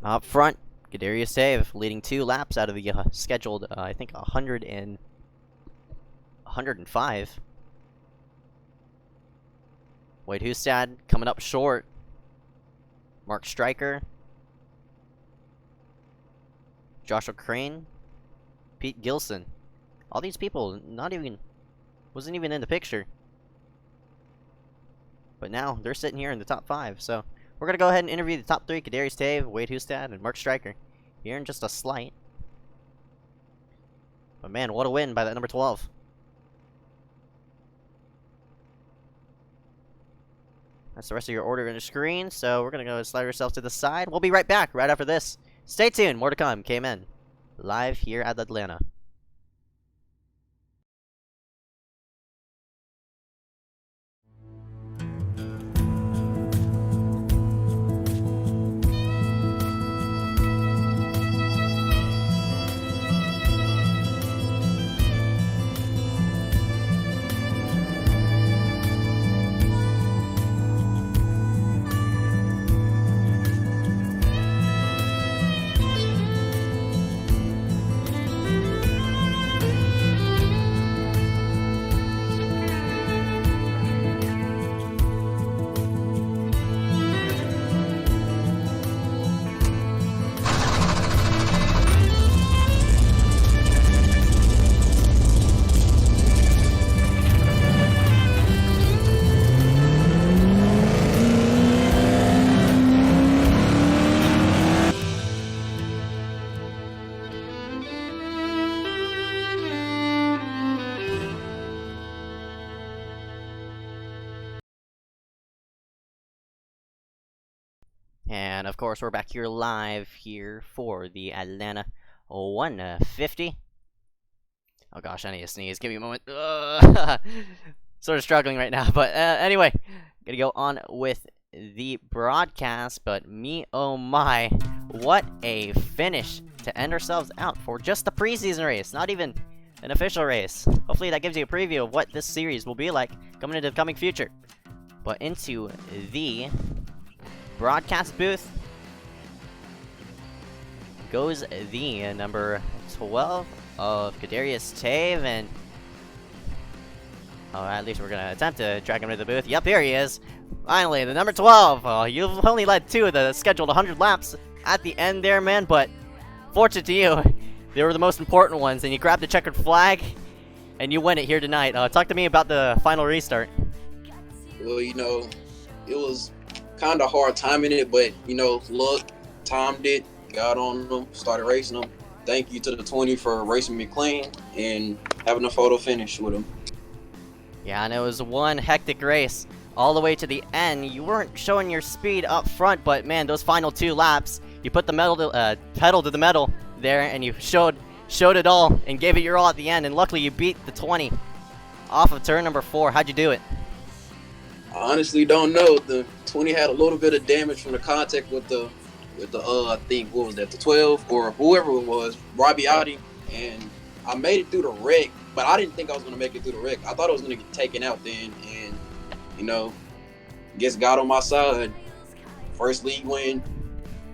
Up front, Kadarius Tave leading 2 laps out of the scheduled, I think, 105. Wade Hustad coming up short. Mark Stryker. Joshua Crane. Pete Gilson. All these people wasn't even in the picture. But now they're sitting here in the top 5, so we're going to go ahead and interview the top 3, Kadarius Tave, Wade Hustad, and Mark Stryker. Here in just a slight. But man, what a win by that number 12. That's the rest of your order on the screen, so we're going to go slide ourselves to the side. We'll be right back right after this. Stay tuned, more to come. K-Men, live here at Atlanta. And of course, we're back here live here for the Atlanta 150. Oh gosh, I need to sneeze. Give me a moment. Sort of struggling right now, but anyway, gonna go on with the broadcast. But me, oh my, what a finish to end ourselves out for just the preseason race, not even an official race. Hopefully that gives you a preview of what this series will be like coming into the coming future. But into the broadcast booth goes the number 12 of Kadarius Tave, and at least we're gonna attempt to drag him to the booth. Yep, here he is. Finally, the number 12. You've only led 2 of the scheduled 100 laps at the end there, man, but fortunate to you, they were the most important ones, and you grabbed the checkered flag, and you win it here tonight. Talk to me about the final restart. Well, you know, it was kind of hard timing it, but, you know, luck, timed it, got on them, started racing them. Thank you to the 20 for racing me clean and having a photo finish with them. Yeah, and it was one hectic race all the way to the end. You weren't showing your speed up front, but man, those final 2 laps, you put the pedal to the metal there, and you showed it all and gave it your all at the end. And luckily, you beat the 20 off of turn number 4. How'd you do it? I honestly don't know. The 20 had a little bit of damage from the contact with the I think, what was that, the 12 or whoever it was, Robbie Audi, and I made it through the wreck, but I didn't think I was going to make it through the wreck. I thought I was going to get taken out then, and, you know, guess God on my side. First league win.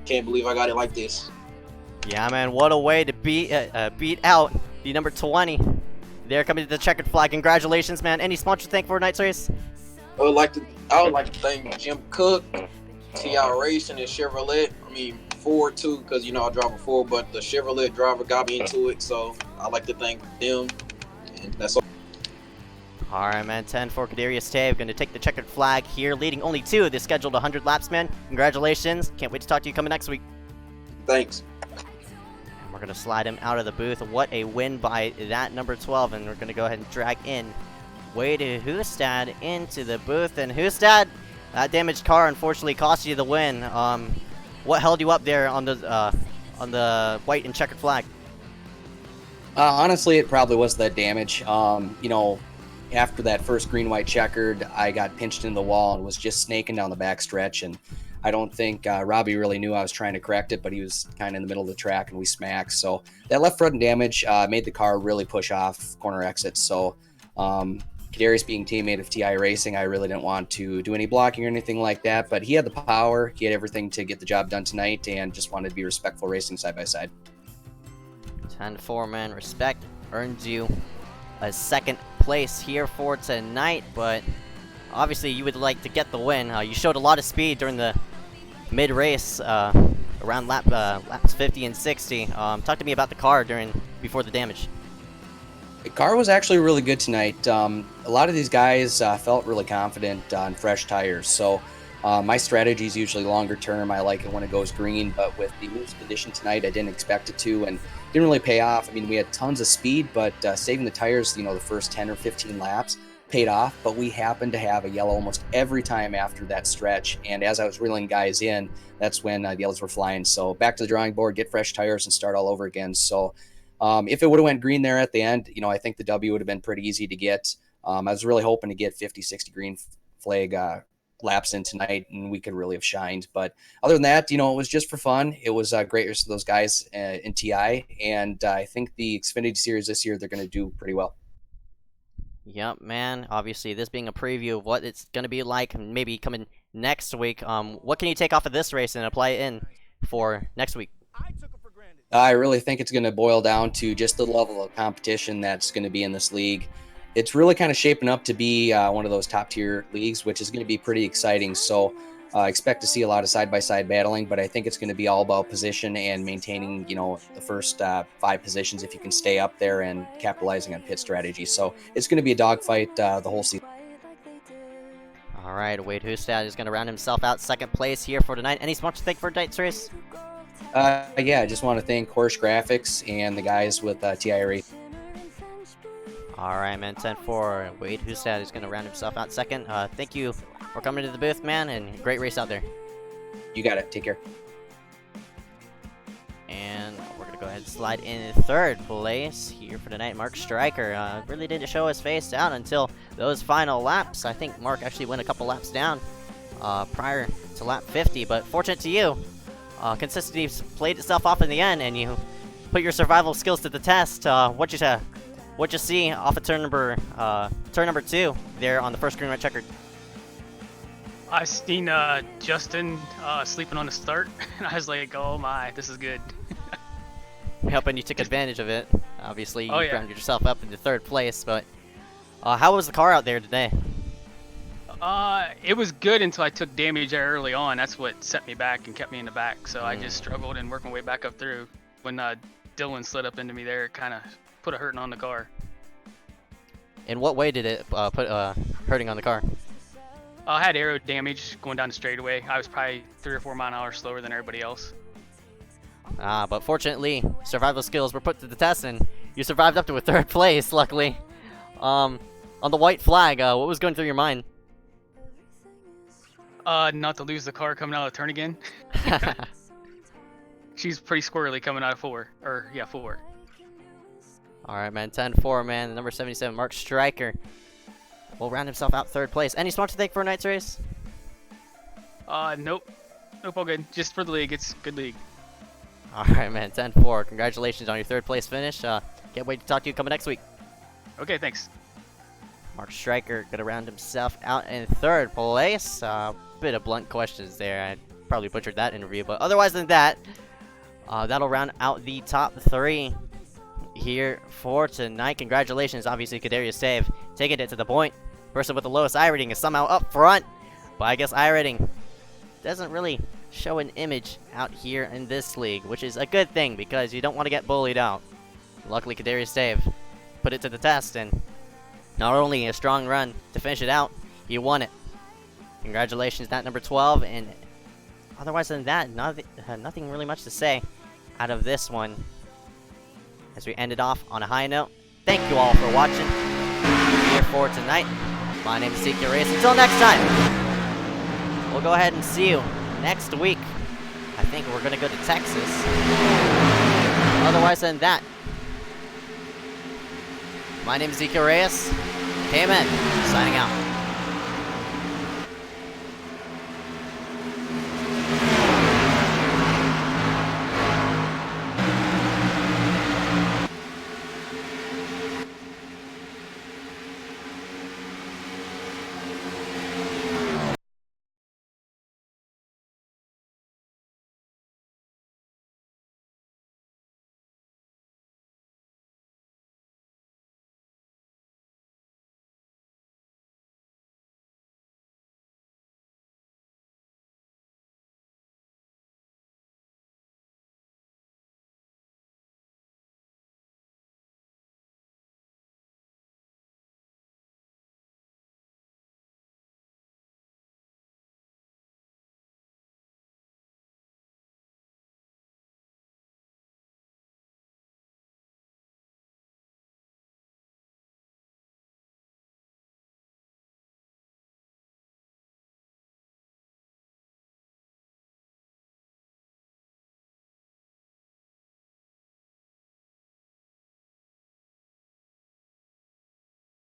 Can't believe I got it like this. Yeah, man, what a way to beat out the number 20. They're coming to the checkered flag. Congratulations, man. Any sponsor to thank for tonight's race? I would like to thank Jim Cook, TI Racing, and Chevrolet. I mean, Ford too, because, you know, I drive a Ford, but the Chevrolet driver got me into it, so I'd like to thank them, and that's all. Alright, man, 10 for Kadarius Tave, going to take the checkered flag here, leading only 2 of the scheduled 100 laps, man. Congratulations. Can't wait to talk to you coming next week. Thanks. And we're going to slide him out of the booth. What a win by that number 12, and we're going to go ahead and drag in Wade Hustad into the booth. And Hustad, that damaged car unfortunately cost you the win. What held you up there on the white and checkered flag? Honestly, it probably was the damage. You know, after that first green-white checkered, I got pinched into the wall and was just snaking down the back stretch. And I don't think Robbie really knew I was trying to correct it, but he was kind of in the middle of the track and we smacked. So that left front damage made the car really push off corner exits. So Kadarius being teammate of TI Racing, I really didn't want to do any blocking or anything like that, but he had the power, he had everything to get the job done tonight, and just wanted to be respectful racing side by side. 10-4, man. Respect earns you a second place here for tonight, but obviously you would like to get the win. You showed a lot of speed during the mid-race, around laps 50 and 60. Talk to me about the car before the damage. The car was actually really good tonight. A lot of these guys felt really confident on fresh tires. So my strategy is usually longer term. I like it when it goes green, but with the loose condition tonight, I didn't expect it to, and didn't really pay off. I mean, we had tons of speed, but saving the tires, you know, the first 10 or 15 laps paid off, but we happened to have a yellow almost every time after that stretch. And as I was reeling guys in, that's when the yellows were flying. So back to the drawing board, get fresh tires and start all over again. So if it would have went green there at the end, you know, I think the W would have been pretty easy to get. I was really hoping to get 50, 60 green flag laps in tonight, and we could really have shined. But other than that, you know, it was just for fun. It was a great race of those guys in TI, and I think the Xfinity Series this year, they're going to do pretty well. Yep, man. Obviously, this being a preview of what it's going to be like, maybe coming next week. What can you take off of this race and apply it in for next week? I really think it's going to boil down to just the level of competition that's going to be in this league. It's really kind of shaping up to be one of those top-tier leagues, which is going to be pretty exciting. So expect to see a lot of side-by-side battling, but I think it's going to be all about position and maintaining, you know, the first 5 positions if you can stay up there and capitalizing on pit strategy. So it's going to be a dogfight the whole season. All right, Wade Hustad is going to round himself out second place here for tonight. Any sponsor to thank for tonight's race? Yeah, I just want to thank Horse Graphics and the guys with TI Racing. All right, man. 10-4. Wade Hustad is going to round himself out second. Thank you for coming to the booth, man, and great race out there. You got it. Take care. And we're going to go ahead and slide in third place here for tonight. Mark Stryker really didn't show his face down until those final laps. I think Mark actually went a couple laps down prior to lap 50, but fortunate to you, consistency played itself off in the end, and you put your survival skills to the test. What you see off of turn number 2 there on the first green white checkered? I seen Justin sleeping on the start, and I was like, oh my, this is good. Helping you took advantage of it. Obviously, you Oh, yeah. rounded yourself up into 3rd place, but how was the car out there today? It was good until I took damage there early on. That's what set me back and kept me in the back. So I just struggled and worked my way back up through. When Dylan slid up into me there, it kind of put a hurting on the car. In what way did it put hurting on the car? I had aero damage going down the straightaway. I was probably 3 or 4 mile an hour slower than everybody else. But fortunately, survival skills were put to the test, and you survived up to a 3rd place, luckily. On the white flag, what was going through your mind? Not to lose the car coming out of the turn again. She's pretty squirrely coming out of 4. 4. Alright, man. 10-4, man. The number 77, Mark Stryker, will round himself out 3rd place. Any spots to take for a night's race? Nope. Nope, all good. Just for the league. It's good league. Alright, man. 10-4. Congratulations on your 3rd place finish. Can't wait to talk to you coming next week. Okay, thanks. Mark Stryker gonna round himself out in 3rd place. Bit of blunt questions there. I probably butchered that interview, but otherwise than that, that'll round out the top 3 here for tonight. Congratulations, obviously, Kadarius Save taking it to the point. Person with the lowest I rating is somehow up front, but I guess I rating doesn't really show an image out here in this league, which is a good thing because you don't want to get bullied out. Luckily, Kadarius Save put it to the test, and not only a strong run to finish it out, he won it. Congratulations, that number 12, and otherwise than that, nothing really much to say out of this one. As we ended off on a high note, thank you all for watching here for tonight. My name is Ezekiel Reyes. Until next time, we'll go ahead and see you next week. I think we're going to go to Texas. Otherwise than that, my name is Ezekiel Reyes. K-Man, signing out.